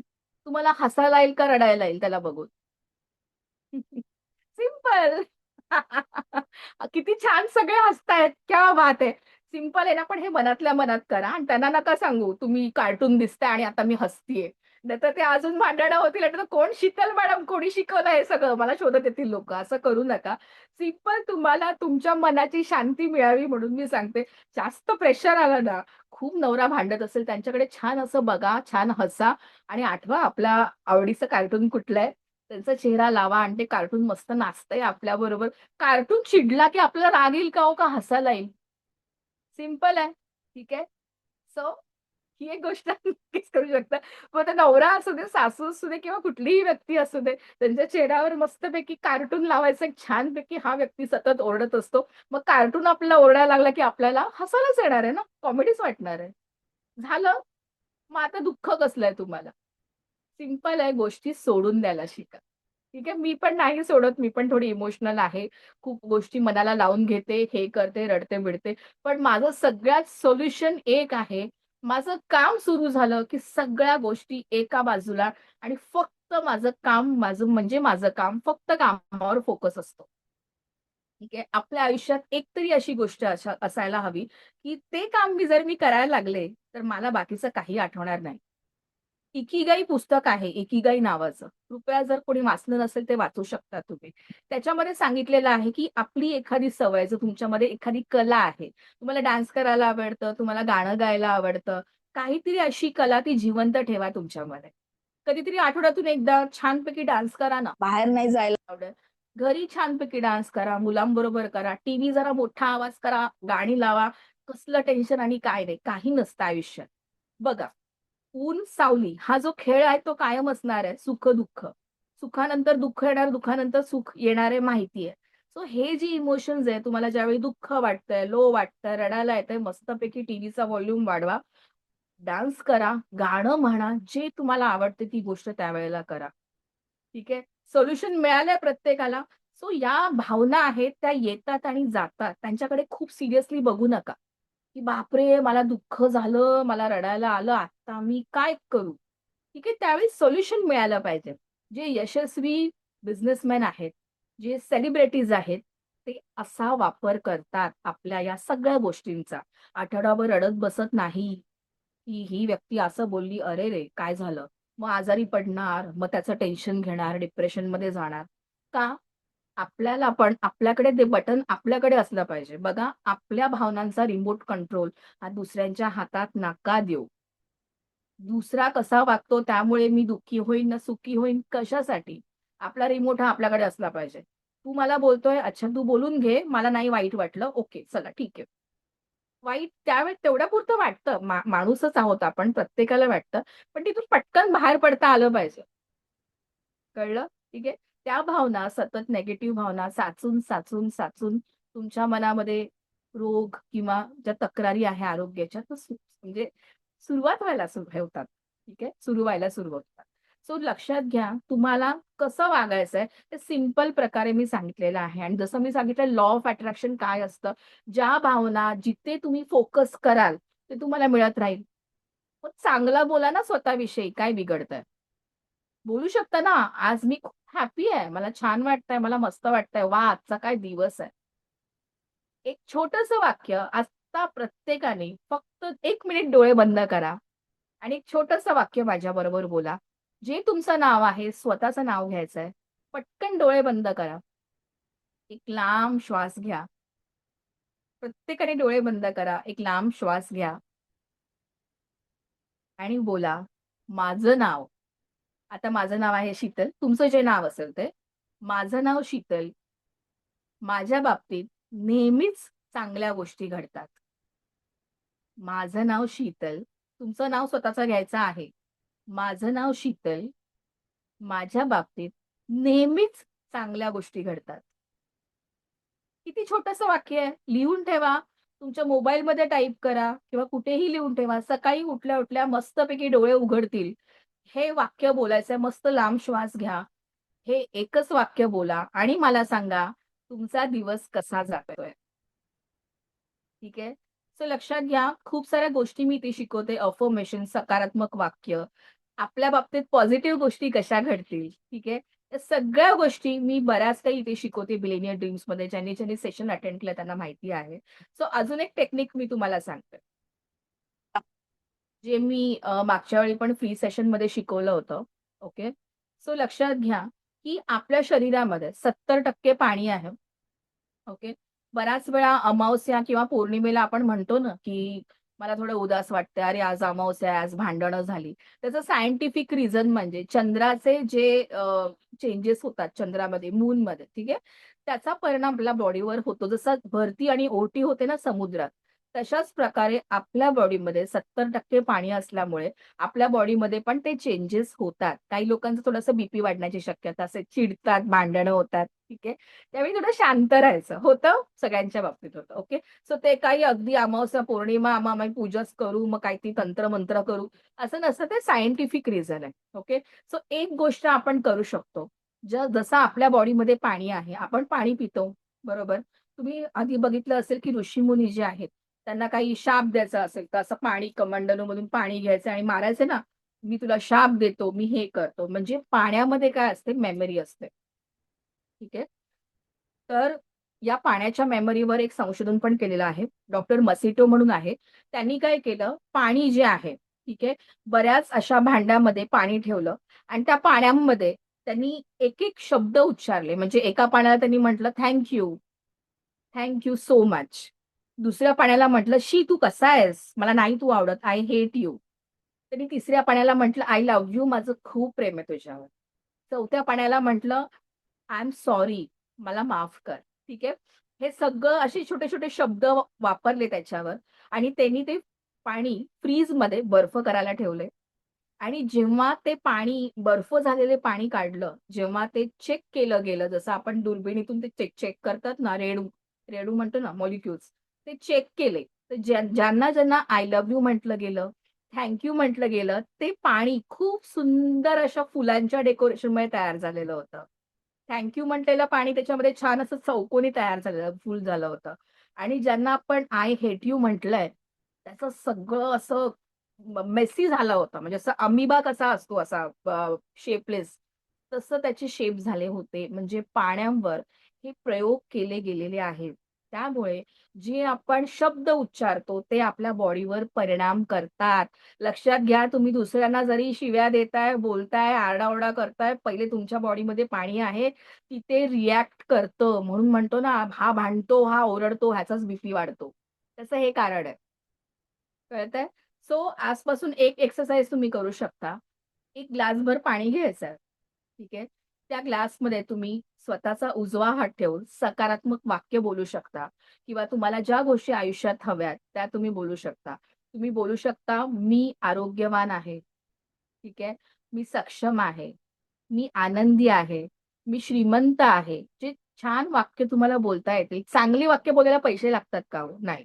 तुम्हाला हसायला येईल का रडायला येईल त्याला बघून? सिंपल. किती छान सगळे हसतायत. क्या बात है! सिंपल आहे ना, पण हे मनातल्या मनात करा आणि त्यांना नका सांगू, तुम्ही कार्टून दिसताय आणि आता मी हसतीये. नाहीतर ते अजून भांडणं होतील आणि कोण शीतल मॅडम कोणी शिकवलं हे सगळं? मला शोधत येतील लोकं. असं करू नका. सिंपल तुम्हाला तुमच्या मनाची शांती मिळावी म्हणून मी सांगते. जास्त प्रेशर आलं ना, खूप नवरा भांडत असेल त्यांच्याकडे छान असं बघा, छान हसा आणि आठवा आपल्या आवडीचं कार्टून कुठलं आहे? त्यांचा चेहरा लावा आणि ते कार्टून मस्त नाचतंय आपल्याबरोबर. कार्टून चिडला की आपल्याला राग येईल का हो, का हसायला येईल? सिंपल आहे. ठीक आहे. सो ही एक गोष्ट नक्कीच करू शकता. मग तो नवरा असू दे, सासू असू दे किंवा कुठलीही व्यक्ती असू दे, त्यांच्या चेहऱ्यावर मस्तपैकी कार्टून लावायचं एक छानपैकी हा व्यक्ती सतत ओरडत असतो. मग कार्टून आपल्याला ओरडायला लागला की आपल्याला हसायलाच येणार आहे ना, कॉमेडीच वाटणार आहे. झालं. मग आता दुःख कसलंय तुम्हाला? सिंपल आहे, गोष्टी सोडून द्यायला शिका. ठीक आहे. मी पण नाही सोडत. मी पण थोडी इमोशनल आहे. खूप गोष्टी मनाला लावून घेते, हे करते, रडते-बिडते. पण माझं सगळ्यात सोल्युशन एक आहे. माझं काम सुरू झालं, की सगळ्या गोष्टी एका बाजूला आणि फक्त माझं काम, माझं म्हणजे माझं काम, फक्त कामावर फोकस असतो. ठीक आहे. आपल्या आयुष्यात एक तरी अशी गोष्ट असायला हवी, की ते काम जर मी करायला लागले, तर मला बाकीचं काही आठवणार नाही. इकिगाई पुस्तक आहे, इकिगाई नावाचं. कृपया जर कोणी वाचलं नसेल ते वाचू शकता तुम्ही. त्याच्यामध्ये सांगितलेलं आहे, की आपली एखादी सवय जर तुमच्यामध्ये एखादी कला आहे. तुम्हाला डान्स करायला आवडतं, तुम्हाला गाणं गायला आवडतं. काहीतरी अशी कला ती जिवंत ठेवा तुमच्यामध्ये. कधीतरी आठवड्यातून एकदा छानपैकी डान्स करा ना. बाहेर नाही जायला आवडत. घरी छानपैकी डान्स करा, मुलांबरोबर करा. टीव्ही जरा मोठा आवाज करा, गाणी लावा. कसलं टेन्शन आणि काय नाही. काही नसतं आयुष्यात. बघा, ऊन, सावली हा जो खेळ आहे तो कायम असणार आहे. सुख-दुःख. सुखानंतर दुःख येणार, दुःखानंतर सुख येणार आहे माहिती आहे. सो हे जी इमोशन्स आहे, तुम्हाला ज्यावेळी दुःख वाटतंय, लो वाटतंय, रडायला येतंय, मस्तपैकी टीव्हीचा व्हॉल्यूम वाढवा. डान्स करा, गाणं म्हणा, जे तुम्हाला आवडते ती गोष्ट त्यावेळेला करा. ठीक आहे. सोल्युशन मिळालंय प्रत्येकाला. सो या भावना आहेत त्या येतात आणि जातात. त्यांच्याकडे खूप सिरियसली बघू नका, की बापरे! मला दुःख झालं, मला रडायला आलं, आता मी काय करू? ठीक आहे. त्यावेळी सोल्युशन मिळालं पाहिजे. जे यशस्वी बिझनेसमॅन आहेत, जे सेलिब्रिटीज आहेत, ते असा वापर करतात आपल्या या सगळ्या गोष्टींचा. आठवडाभर रडत बसत नाही, की ही व्यक्ती असं बोलली, "अरेरे! काय झालं?" मग आजारी पडणार, मग त्याचं टेन्शन घेणार, डिप्रेशनमध्ये जाणार. का? आपल्याला पण आपल्याकडे ते बटन आपल्याकडे असलं पाहिजे. बघा, आपल्या भावनांचा रिमोट कंट्रोल हा दुसऱ्यांच्या हातात नका देऊ. दुसरा कसा वागतो त्यामुळे मी दुःखी होईन ना सुखी होईन कशासाठी? आपला रिमोट हा आपल्याकडे असला पाहिजे. तू मला बोलतोय, अच्छा तू बोलून घे, मला नाही वाईट वाटलं. ओके, चला ठीक आहे. वाईट त्यावेळेस तेवढ्यापुरतं वाटतं. माणूसच आहोत आपण, प्रत्येकाला वाटतं. पण तिथून पटकन बाहेर पडता आलं पाहिजे. कळलं? ठीक आहे. त्या भावना सतत निगेटिव्ह भावना साचून, साचून, साचून तुमच्या मनामध्ये रोग किंवा ज्या तक्रारी आहे आरोग्याच्या तर म्हणजे सुरुवात व्हायला सुरू होतात. ठीक आहे. सुरू व्हायला सुरू होतात. सो लक्षात घ्या तुम्हाला कसं वागायचंय ते सिंपल प्रकारे मी सांगितलेलं आहे आणि जसं मी सांगितलं लॉ ऑफ अट्रॅक्शन काय असतं, ज्या भावना जिथे तुम्ही फोकस कराल ते तुम्हाला मिळत राहील. मग चांगलं बोला ना स्वतःविषयी, काय बिघडतंय? बोलू शकता ना, आज मी खूप हॅपी आहे. मला छान वाटतंय, मला मस्त वाटतंय. वाह! आजचा काय दिवस आहे. एक छोटंसं वाक्य आता प्रत्येकाने फक्त 1 मिनिट डोळे बंद करा आणि एक छोटंसं वाक्य माझ्याबरोबर बोला. जे तुमचं नाव आहे, स्वतःचं नाव घ्यायचंय. पटकन डोळे बंद करा. एक लांब श्वास घ्या. प्रत्येकाने डोळे बंद करा. एक लांब श्वास घ्या आणि बोला, माझं नाव. आता माझं नाव आहे शीतल. तुमचं जे नाव असेल ते. माझं नाव शीतल. माझ्या बाबतीत नेहमीच चांगल्या गोष्टी घडतात. माझं नाव शीतल. तुमचं नाव स्वतःचं घ्यायचं आहे. माझं नाव शीतल. माझ्या बाबतीत नेहमीच चांगल्या गोष्टी घडतात. किती छोटंसं वाक्य आहे. लिहून ठेवा. तुमच्या मोबाईलमध्ये टाइप करा किंवा कुठेही लिहून ठेवा. सकाळी उठल्या-उठल्या मस्तपैकी डोळे उघडतील. हे वाक्य बोलायचंय. मस्त लांब श्वास घ्या. हे एकच वाक्य बोला आणि मला सांगा, तुमचा दिवस कसा जातोय? ठीक आहे. सो लक्षात घ्या, खूप साऱ्या गोष्टी मी इथे शिकवते. अफर्मेशन, सकारात्मक वाक्य. आपल्या बाबतीत पॉझिटिव्ह गोष्टी कशा घडतील, ठीक आहे. या सगळ्या गोष्टी मी बऱ्याच काही इथे शिकवते बिलिनियर ड्रीम्समध्ये. ज्यांनी सेशन अटेंड केलं त्यांना माहिती आहे. सो अजून एक टेक्निक मी तुम्हाला सांगते. जे मी मागच्या वेळी पण फ्री सेशनमध्ये शिकवलं होतं. ओके. सो लक्षात घ्या, की आपल्या शरीरामध्ये 70% पाणी आहे. ओके. बऱ्याच वेळा अमावास्या किंवा पौर्णिमेला आपण म्हणतो ना, की मला थोडं उदास वाटतंय. अरे, आज अमावास्या आहे, आज भांडणं झाली. त्याचं सायंटिफिक रिझन म्हणजे चंद्राचे जे चेंजेस होतात चंद्रामध्ये, मूनमध्ये, ठीक आहे. त्याचा परिणाम आपल्या बॉडीवर होतो. जसं भरती आणि ओहोटी होते ना समुद्रात, तशाच प्रकारे आपल्या बॉडीमध्ये 70% पाणी असल्यामुळे आपल्या बॉडीमध्ये पण ते चेंजेस होतात. काही लोकांचं थोडंसं बीपी वाढण्याची शक्यता असते. चिडतात, भांडणं होतात. ठीक आहे. त्यावेळी थोडं शांत राहायचं. होतं, सगळ्यांच्या बाबतीत होतं. ओके. सो ते काही अगदी अमावास्या, पौर्णिमा, मग आम्ही पूजाच करू, मग काहीतरी तंत्र-मंत्र करू, असं नसतं. ते सायंटिफिक रिझन आहे. ओके. सो एक गोष्ट आपण करू शकतो. जसं आपल्या बॉडीमध्ये पाणी आहे, आपण पाणी पितो, बरोबर? तुम्ही आधी बघितलं असेल, की ऋषीमुनी जे आहेत, त्यांना काही शाप द्यायचा असेल, तर असं पाणी कमंडलूमधून पाणी घ्यायचं आणि मारायचं ना, "मी तुला शाप देतो, मी हे करतो." म्हणजे पाण्यामध्ये काय असते? मेमरी असते. ठीक आहे? तर या पाण्याच्या मेमरीवर एक संशोधन पण केलेलं आहे. डॉक्टर मसिटो म्हणून आहे. त्यांनी काय केलं, पाणी जे आहे, ठीक आहे, बऱ्याच अशा भांड्यामध्ये पाणी ठेवलं आणि त्या पाण्यामध्ये त्यांनी एक-एक शब्द उच्चारले. म्हणजे एका पाण्याला त्यांनी म्हटलं, "thank you, thank you so much." दुसऱ्या पाण्याला म्हटलं, "शी तू कसा आहेस? मला नाही तू आवडत. I hate you." त्यांनी तिसऱ्या पाण्याला म्हटलं, "आय लव्ह यू. माझं खूप प्रेम आहे तुझ्यावर." चौथ्या पाण्याला म्हटलं, आय एम सॉरी, मला माफ कर. ठीक आहे. हे सगळं असे छोटे-छोटे शब्द वापरले त्याच्यावर आणि त्यांनी ते पाणी फ्रीजमध्ये बर्फ करायला ठेवले आणि जेव्हा ते पाणी बर्फ झालेले पाणी काढलं, जेव्हा ते चेक केलं गेलं, जसं आपण दुर्बिणीतून ते चेक चेक करतात ना, रेणू रेणू म्हणतो ना, मॉलिक्युल्स, ते चेक केले. तर ज्यांना आय लव्ह यू म्हटलं गेलं, थँक यू म्हटलं गेलं, ते पाणी खूप सुंदर अशा फुलांच्या डेकोरेशनमध्ये तयार झालेलं होतं. थँक यू म्हटलेलं पाणी त्याच्यामध्ये छान असं चौकोनी तयार झालेलं, फुल झालं होतं आणि ज्यांना आपण आय हेट यू म्हटलंय, त्याचं सगळं असं मेसी झालं होतं. म्हणजे असं अमिबा कसा असतो असा शेपलेस, तसं त्याचे शेप झाले होते. म्हणजे पाण्यावर हे प्रयोग केले गेलेले आहेत. त्यामुळे जे आपण शब्द उच्चारतो, ते आपल्या बॉडीवर परिणाम करतात. लक्षात घ्या, तुम्ही दुसऱ्यांना जरी शिव्या देताय, बोलताय, आरडाओरडा करताय, पहिले तुमच्या बॉडीमध्ये पाणी आहे, तिथे रिएक्ट करतं. म्हणून म्हणतो ना, हा भांडतो, हा ओरडतो, ह्याचाच बीपी वाढतो. त्याचं हे कारण आहे. कळतंय? सो आजपासून एक एक्सरसाइज तुम्ही करू शकता. एक ग्लासभर पाणी घ्यायचं. ठीक आहे. त्या ग्लासमध्ये तुम्ही स्वतःचा उजवा हात ठेवून सकारात्मक वाक्य बोलू शकता किंवा तुम्हाला ज्या गोष्टी आयुष्यात हव्यात त्या तुम्ही बोलू शकता. तुम्ही बोलू शकता, "मी आरोग्यवान आहे." ठीक आहे. "मी सक्षम आहे." "मी आनंदी आहे." "मी श्रीमंत आहे." जे छान वाक्य तुम्हाला बोलता येतील. चांगली वाक्य बोलायला पैसे लागतात का हो? नाही.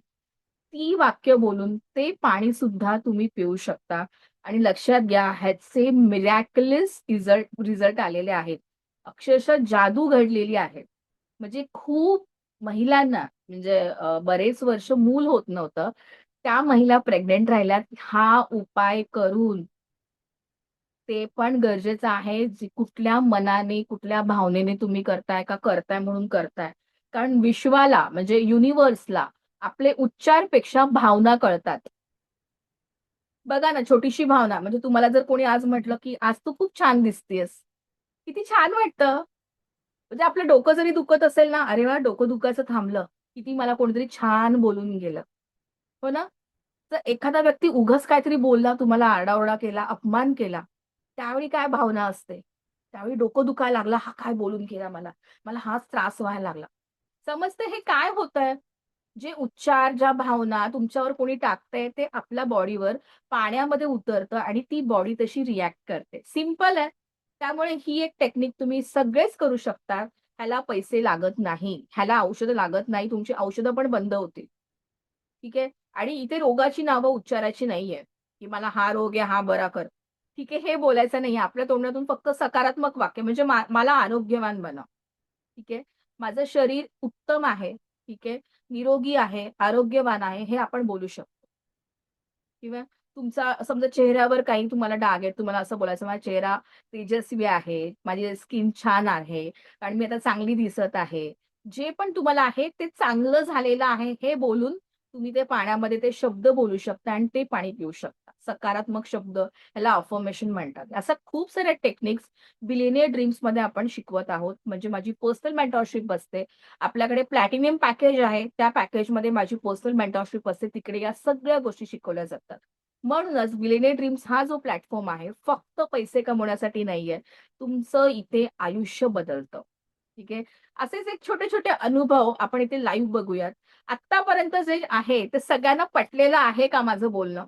ती वाक्य बोलून ते पाणी सुद्धा तुम्ही पिऊ शकता आणि लक्षात घ्या ह्याचे मिरॅक्युलस रिझल्ट आलेले आहेत. अक्षरशः जादू घडलेली आहे. म्हणजे खूप महिलांना म्हणजे बरेच वर्ष मूल होत नव्हतं. त्या महिला प्रेग्नंट राहिल्यात हा उपाय करून. ते पण गरजेचं आहे, कुठल्या मनाने, कुठल्या भावनेने तुम्ही करताय का करताय म्हणून करताय. कारण विश्वाला म्हणजे युनिव्हर्सला आपले उच्चारपेक्षा भावना कळतात. बघा ना, छोटीशी भावना म्हणजे तुम्हाला जर कोणी आज म्हटलं, की "आज तू खूप छान दिसतीयेस." किती छान वाटतं. म्हणजे आपलं डोकं जरी दुखत असेल ना, "अरे वाह! डोकं दुखायचं थांबलं. किती मला कोणीतरी छान बोलून गेलं." हो ना? तर एखादा व्यक्ती उगाच काहीतरी बोलला, तुम्हाला आरडाओरडा केला, अपमान केला, त्यावेळी काय भावना असते? त्यावेळी डोकं दुखायला लागलं, हा काय बोलून गेला मला. मला हाच त्रास व्हायला लागला. समजतंय हे काय होतंय? जे उच्चार, ज्या भावना तुमच्यावर कोणी टाकतंय, ते आपल्या बॉडीवर पाण्यामध्ये उतरतं आणि ती बॉडी तशी रिएक्ट करते. सिंपल आहे. त्यामुळे ही एक टेक्निक तुम्ही सगळेच करू शकता. ह्याला पैसे लागत नाही. ह्याला औषधं लागत नाही. तुमची औषधं पण बंद होतील. ठीक आहे. आणि इथे रोगाची नावं उच्चारायची नाहीये, की मला हा रोग आहे, हा बरा कर. ठीक आहे, हे बोलायचं नाहीये. आपल्या तोंडातून फक्त सकारात्मक वाक्य म्हणजे मला आरोग्यवान बनव. ठीक आहे. माझं शरीर उत्तम आहे. ठीक आहे. निरोगी आहे, आरोग्यवान आहे, हे आपण बोलू शकतो. किंवा तुमचा समजा चेहऱ्यावर काही तुम्हाला डाग आहेत, तुम्हाला असं बोलायचं, "माझा चेहरा तेजस्वी आहे, माझी स्किन छान आहे आणि मी आता चांगली दिसत आहे." जे पण तुम्हाला आहे ते चांगलं झालेलं आहे, हे बोलून तुम्ही ते पाण्यामध्ये ते शब्द बोलू शकता आणि ते पाणी पिऊ शकता. सकारात्मक शब्द ह्याला अफर्मेशन म्हणतात. अशा खूप साऱ्या टेक्निक्स बिलिनियर ड्रीम्समध्ये आपण शिकवत आहोत. म्हणजे माझी पर्सनल मेंटॉरशिप असते. आपल्याकडे प्लॅटिनियम पॅकेज आहे. त्या पॅकेजमध्ये माझी पर्सनल मेंटॉरशिप असते. तिकडे या सगळ्या गोष्टी शिकवल्या जातात. म्हणूनच बिलियनियर ड्रीम्स हा जो प्लॅटफॉर्म आहे, फक्त पैसे कमवण्यासाठी नाहीये. तुमचं इथे आयुष्य बदलतं. ठीक आहे. असेच एक छोटे-छोटे अनुभव आपण इथे लाईव्ह बघूयात. आत्तापर्यंत जे आहे, ते सगळ्यांना पटलेलं आहे का माझं बोलणं?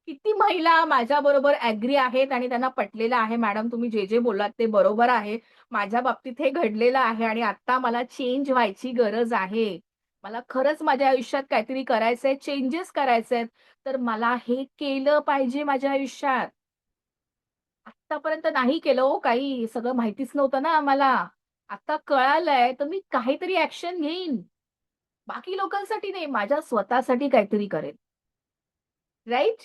किती महिला माझ्याबरोबर ॲग्री आहेत आणि त्यांना पटलेलं आहे, "मॅडम तुम्ही जे बोललात ते बरोबर आहे. माझ्या बाबतीत हे घडलेलं आहे आणि आता मला चेंज व्हायची गरज आहे. मला खरंच माझ्या आयुष्यात काहीतरी करायचंय, चेंजेस करायचे आहेत, तर मला हे केलं पाहिजे माझ्या आयुष्यात." आतापर्यंत नाही केलं हो काही, सगळं माहितीच नव्हतं ना आम्हाला. आता कळालंय तर मी काहीतरी ऍक्शन घेईन. बाकी लोकांसाठी नाही, माझ्या स्वतःसाठी काहीतरी करेन. राईट?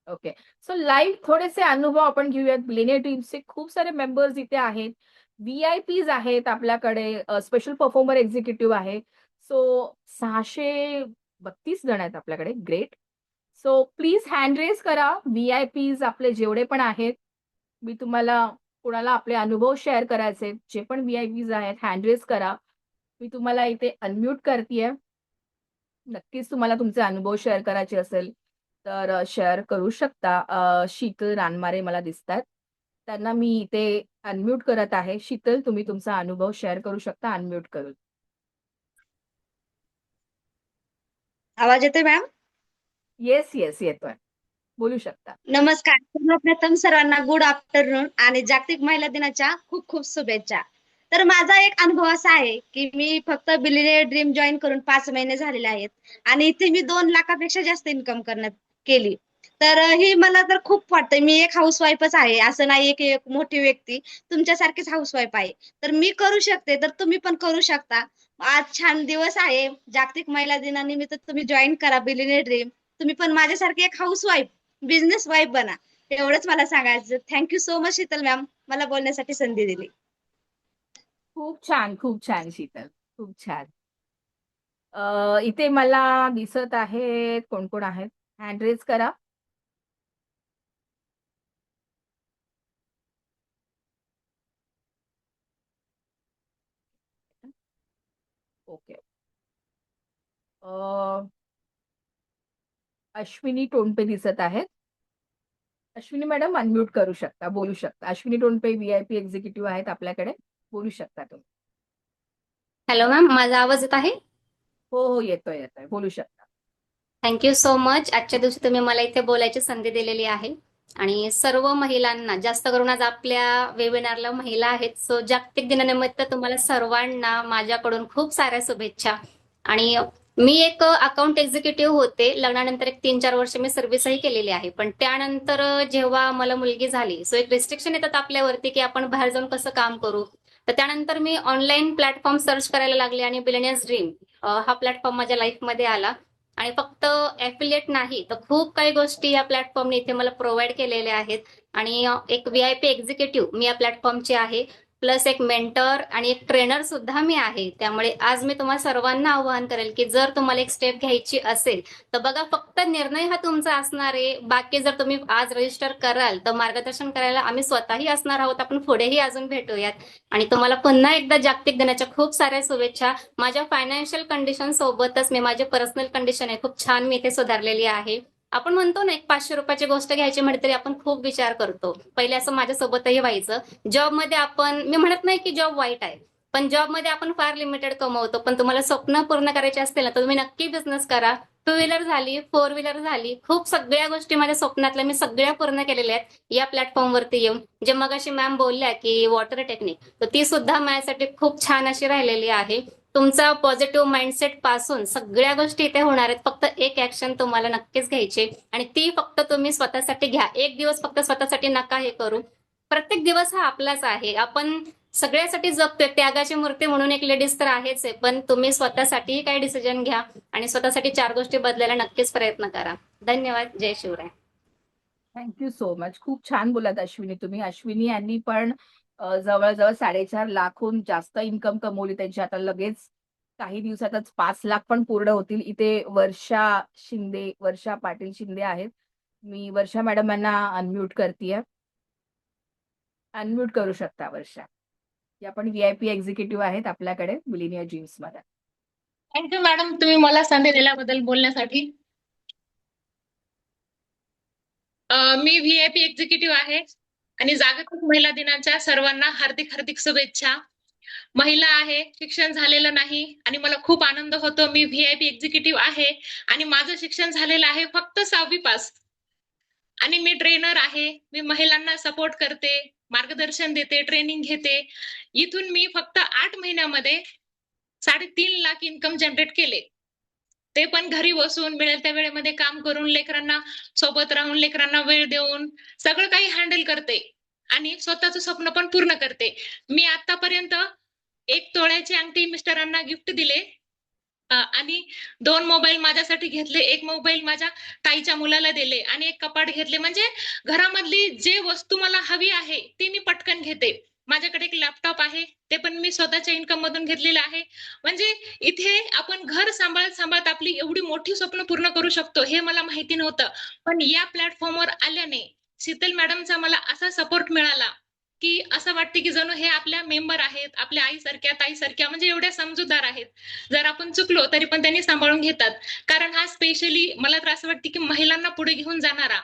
ओके. सो लाईव्ह थोडेसे अनुभव आपण घेऊयात. बिलियनियर ड्रीम्सचे खूप सारे मेंबर्स इथे आहेत. व्ही-आय-पीज आहेत आपल्याकडे, स्पेशल परफॉर्मर एक्झिक्युटिव्ह आहे. सो 632 जण आहेत आपल्याकडे. Great. So please hand raise करा. व्ही-आय-पीज आपले जेवढे पण आहेत. मी तुम्हाला कुणाला आपले अनुभव शेअर करायचे, जे पण व्ही-आय-पीज आहेत, हँड रेज करा. मी तुम्हाला इथे अनम्यूट करतेय. नक्कीच तुम्हाला तुमचे अनुभव शेअर करायचे असेल तर शेअर करू शकता. शीतल रानमारे मला दिसतात. त्यांना मी इथे अनम्यूट करत आहे. शीतल, तुम्ही तुमचा अनुभव शेअर करू शकता अनम्यूट करून. आवाज येतोय मॅम? येस, येस, येतोय. बोलू शकता. नमस्कार. सर्वप्रथम सर्वांना गुड आफ्टरनून आणि जागतिक महिला दिनाच्या खूप खूप शुभेच्छा. तर माझा एक अनुभव असा आहे की मी फक्त बिलियनियर ड्रीम जॉईन करून 5 महिने झालेले आहेत आणि इथे मी 2 लाखापेक्षा जास्त इन्कम करण्यात केली. तर ही मला तर खूप वाटतंय. मी एक हाऊसवाईफच आहे, असं नाहीये की एक मोठी व्यक्ती. तुमच्यासारखीच हाऊसवाईफ आहे. तर मी करू शकते, तर तुम्ही पण करू शकता. आज छान दिवस आहे, जागतिक महिला दिनानिमित्त तुम्ही जॉईन करा बिलियनियर ड्रीम. तुम्ही पण माझ्यासारखी एक हाऊसवाईफ, बिझनेस वाईफ बना. एवढंच मला सांगायचं. Thank you so much Sheetal ma'am, मला बोलण्यासाठी संधी दिली. खूप छान शीतल. खूप छान. इथे मला दिसत आहेत कोण कोण आहेत. हँड रेज करा. ओके. अश्विनी टोणपे दिसत आहेत. अश्विनी मॅडम अनम्यूट करू शकता, बोलू शकता. अश्विनी टोणपे व्ही-आय-पी एक्झिक्युटिव्ह आहेत आपल्याकडे. बोलू शकता तुम्ही. हॅलो मॅम, माझा आवाज येत आहे? हो, हो, येतोय, येतोय. बोलू शकता. Thank you so much. आजच्या दिवशी तुम्ही मला इथे बोलायची संधी दिलेली आहे. आणि सर्व महिलांना, जास्त करून आज आपल्या वेबिनारला महिला आहेत. सो जागतिक दिनानिमित्त तुम्हाला सर्वांना माझ्याकडून खूप साऱ्या शुभेच्छा. आणि मी एक अकाउंट एक्झिक्युटिव्ह होते. लग्नानंतर एक 3-4 वर्ष मी सर्व्हिसही केलेली आहे. पण त्यानंतर जेव्हा मला मुलगी झाली, सो एक रिस्ट्रिक्शन येतात आपल्यावरती की आपण बाहेर जाऊन कसं काम करू. तर त्यानंतर मी ऑनलाईन प्लॅटफॉर्म सर्च करायला लागले आणि बिलियनियर्स ड्रीम हा प्लॅटफॉर्म माझ्या लाईफमध्ये आला. आणि फक्त ॲफिलिएट नाही, तर खूप काही गोष्टी या प्लॅटफॉर्मने इथे मला प्रोव्हाइड केलेल्या आहेत. आणि एक व्ही-आय-पी एक्झिक्युटिव्ह मी या प्लॅटफॉर्मची आहे. प्लस एक मेंटर आणि एक ट्रेनर सुद्धा मी आहे. त्यामुळे आज मी तुम्हाला सर्वांना आवाहन करेल की जर तुम्हाला एक स्टेप घ्यायची असेल तर बघा, फक्त निर्णय हा तुमचा असणार आहे. बाकी जर तुम्ही आज रजिस्टर कराल तर मार्गदर्शन करायला आम्ही स्वतःही असणार आहोत. आपण पुढेही अजून भेटूयात. आणि तुम्हाला पुन्हा एकदा जागतिक दिनाच्या खूप साऱ्या शुभेच्छा. माझ्या फायनान्शियल कंडिशन सोबतच मी माझी पर्सनल कंडिशन आहे खूप छान मी इथे सुधारलेली आहे. आपण म्हणतो ना, एक 500 रुपयाची गोष्ट घ्यायची म्हटली तरी आपण खूप विचार करतो. पहिले असं माझ्यासोबतही व्हायचं. जॉबमध्ये आपण, मी म्हणत नाही की जॉब वाईट आहे, पण जॉबमध्ये आपण फार लिमिटेड कमवतो. पण तुम्हाला स्वप्न पूर्ण करायचे असतील ना, तर तुम्ही नक्की बिझनेस करा. 2 व्हीलर झाली, 4 व्हीलर झाली, खूप सगळ्या गोष्टी माझ्या स्वप्नातल्या मी सगळ्या पूर्ण केलेल्या आहेत या प्लॅटफॉर्मवरती येऊन. जे मगाशी मॅम बोलल्या की वॉटर टेक्निक, तर ती सुद्धा माझ्यासाठी खूप छान अशी राहिलेली आहे. तुमचा पॉझिटिव्ह माइंडसेट पासून सगळ्या गोष्टी इथे होणार आहेत. फक्त एक ऍक्शन तुम्हाला नक्कीच घ्यायची आणि ती फक्त तुम्ही स्वतःसाठी घ्या. एक दिवस फक्त स्वतःसाठी नका हे करू. प्रत्येक दिवस हा आपलाच आहे. आपण सगळ्यासाठी जगतोय. त्यागाची मूर्ती म्हणून एक लेडीज तर आहेच आहे, पण तुम्ही स्वतःसाठीही काही डिसिजन घ्या आणि स्वतःसाठी 4 गोष्टी बदलायला नक्कीच प्रयत्न करा. धन्यवाद. जय शिवराय. Thank you so much. खूप छान बोलात अश्विनी तुम्ही. अश्विनी यांनी पण जवळजवळ 4.5 लाखहून जास्त इन्कम कमवली त्यांची. आता लगेच काही दिवसातच 5 लाख पण पूर्ण होतील. इथे वर्षा पाटील शिंदे आहेत. मी वर्षा मॅडम यांना अनम्यूट करतेय. अनम्यूट करू शकता वर्षा. या पण व्ही-आय-पी एक्झिक्युटिव्ह आहेत आपल्याकडे बिलियनियर ड्रीम्स मध्ये. थँक्यू मॅडम, तुम्ही मला संधी दिल्याबद्दल बोलण्यासाठी. मी व्ही-आय-पी एक्झिक्युटिव्ह आहे आणि जागतिक महिला दिनाच्या सर्वांना हार्दिक हार्दिक शुभेच्छा. महिला आहे, शिक्षण झालेलं नाही आणि मला खूप आनंद होतो. मी व्ही-आय-पी एक्झिक्युटिव्ह आहे आणि माझं शिक्षण झालेलं आहे फक्त 6वी पास आणि मी ट्रेनर आहे. मी महिलांना सपोर्ट करते, मार्गदर्शन देते, ट्रेनिंग घेते. इथून मी फक्त 8 महिन्यामध्ये 3.5 लाख इन्कम जनरेट केले. ते पण घरी बसून मिळेल त्या वेळेमध्ये काम करून, लेकरांना सोबत राहून, लेकरांना वेळ देऊन सगळं काही हँडल करते. आणि स्वतःचं स्वप्न पण पूर्ण करते. मी आतापर्यंत 1 तोळ्याची अंगठी मिस्टरांना गिफ्ट दिले आणि 2 मोबाईल माझ्यासाठी घेतले. 1 मोबाईल माझ्या ताईच्या मुलाला दिले आणि 1 कपाट घेतले. म्हणजे घरामधली जे वस्तू मला हवी आहे, ती मी पटकन घेते. माझ्याकडे एक लॅपटॉप आहे, ते पण मी स्वतःच्या इन्कममधून घेतलेलं आहे. म्हणजे इथे आपण घर सांभाळत-सांभाळत आपली एवढी मोठी स्वप्न पूर्ण करू शकतो, हे मला माहिती नव्हतं. पण या प्लॅटफॉर्मवर आल्याने शीतल मॅडमचा मला असा सपोर्ट मिळाला, की असं वाटतं की जणू हे आपल्या मेंबर आहेत, आपल्या आईसारख्या, ताईसारख्या म्हणजे एवढ्या समजूतदार आहेत. जर आपण चुकलो तरी पण त्यांनी सांभाळून घेतात. कारण हा स्पेशली मला तर असं वाटतं की महिलांना पुढे घेऊन जाणारा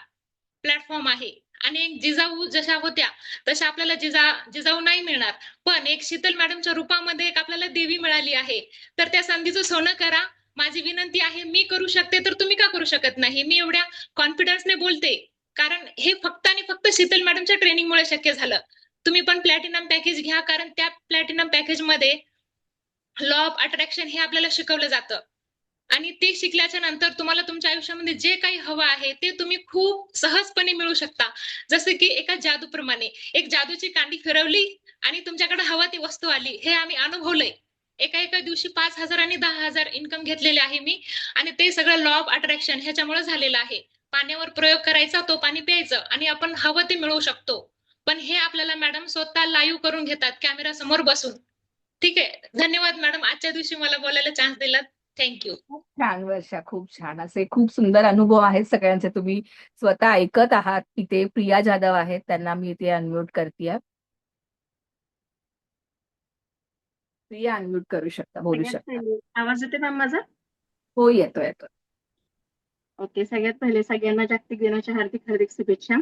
प्लॅटफॉर्म आहे. आणि एक जिजाऊ जशा होत्या, तशा आपल्याला जिजाऊ नाही मिळणार. पण एक शीतल मॅडमच्या रूपामध्ये एक आपल्याला देवी मिळाली आहे. तर त्या संधीचं सोनं करा. माझी विनंती आहे, मी करू शकते तर तुम्ही का करू शकत नाही? मी एवढ्या कॉन्फिडन्सने बोलते. कारण हे फक्त आणि फक्त शीतल मॅडमच्या ट्रेनिंगमुळे शक्य झालं. तुम्ही पण प्लॅटिनम पॅकेज घ्या, कारण त्या प्लॅटिनम पॅकेजमध्ये लॉ ऑफ अट्रॅक्शन हे आपल्याला शिकवलं जातं. आणि ते शिकल्याच्या नंतर तुम्हाला तुमच्या आयुष्यामध्ये जे काही हवं आहे ते तुम्ही खूप सहजपणे मिळवू शकता. जसं की एका जादूप्रमाणे एक जादूची कांडी फिरवली आणि तुमच्याकडे हवा ती वस्तू आली. हे आम्ही अनुभवलंय. एका दिवशी 5,000 आणि 10,000 इन्कम घेतलेले आहे मी आणि ते सगळं लॉ ऑफ अट्रॅक्शन ह्याच्यामुळे झालेलं आहे. पाण्यावर प्रयोग करायचा, तो पाणी प्यायचं आणि आपण हवं ते मिळवू शकतो. पण हे आपल्याला मॅडम स्वतः लाईव्ह करून घेतात कॅमेरा समोर बसून. ठीक आहे. धन्यवाद मॅडम, आजच्या दिवशी मला बोलायला चान्स दिलात. Thank you. खूप छान वर्षा, खूप छान. असे खूप सुंदर अनुभव आहेत सगळ्यांचे. तुम्ही स्वतः ऐकत आहात. इथे प्रिया जाधव आहेत, त्यांना मी इथे अनम्यूट करतेय. प्रिया अनम्यूट करू शकता, बोलू सगळ्यात शकता. पहिले आवाज येते मॅम माझा? हो, येतो येतो. ओके. सगळ्यात पहिले सगळ्यांना जागतिक दिनाच्या हार्दिक हार्दिक शुभेच्छा.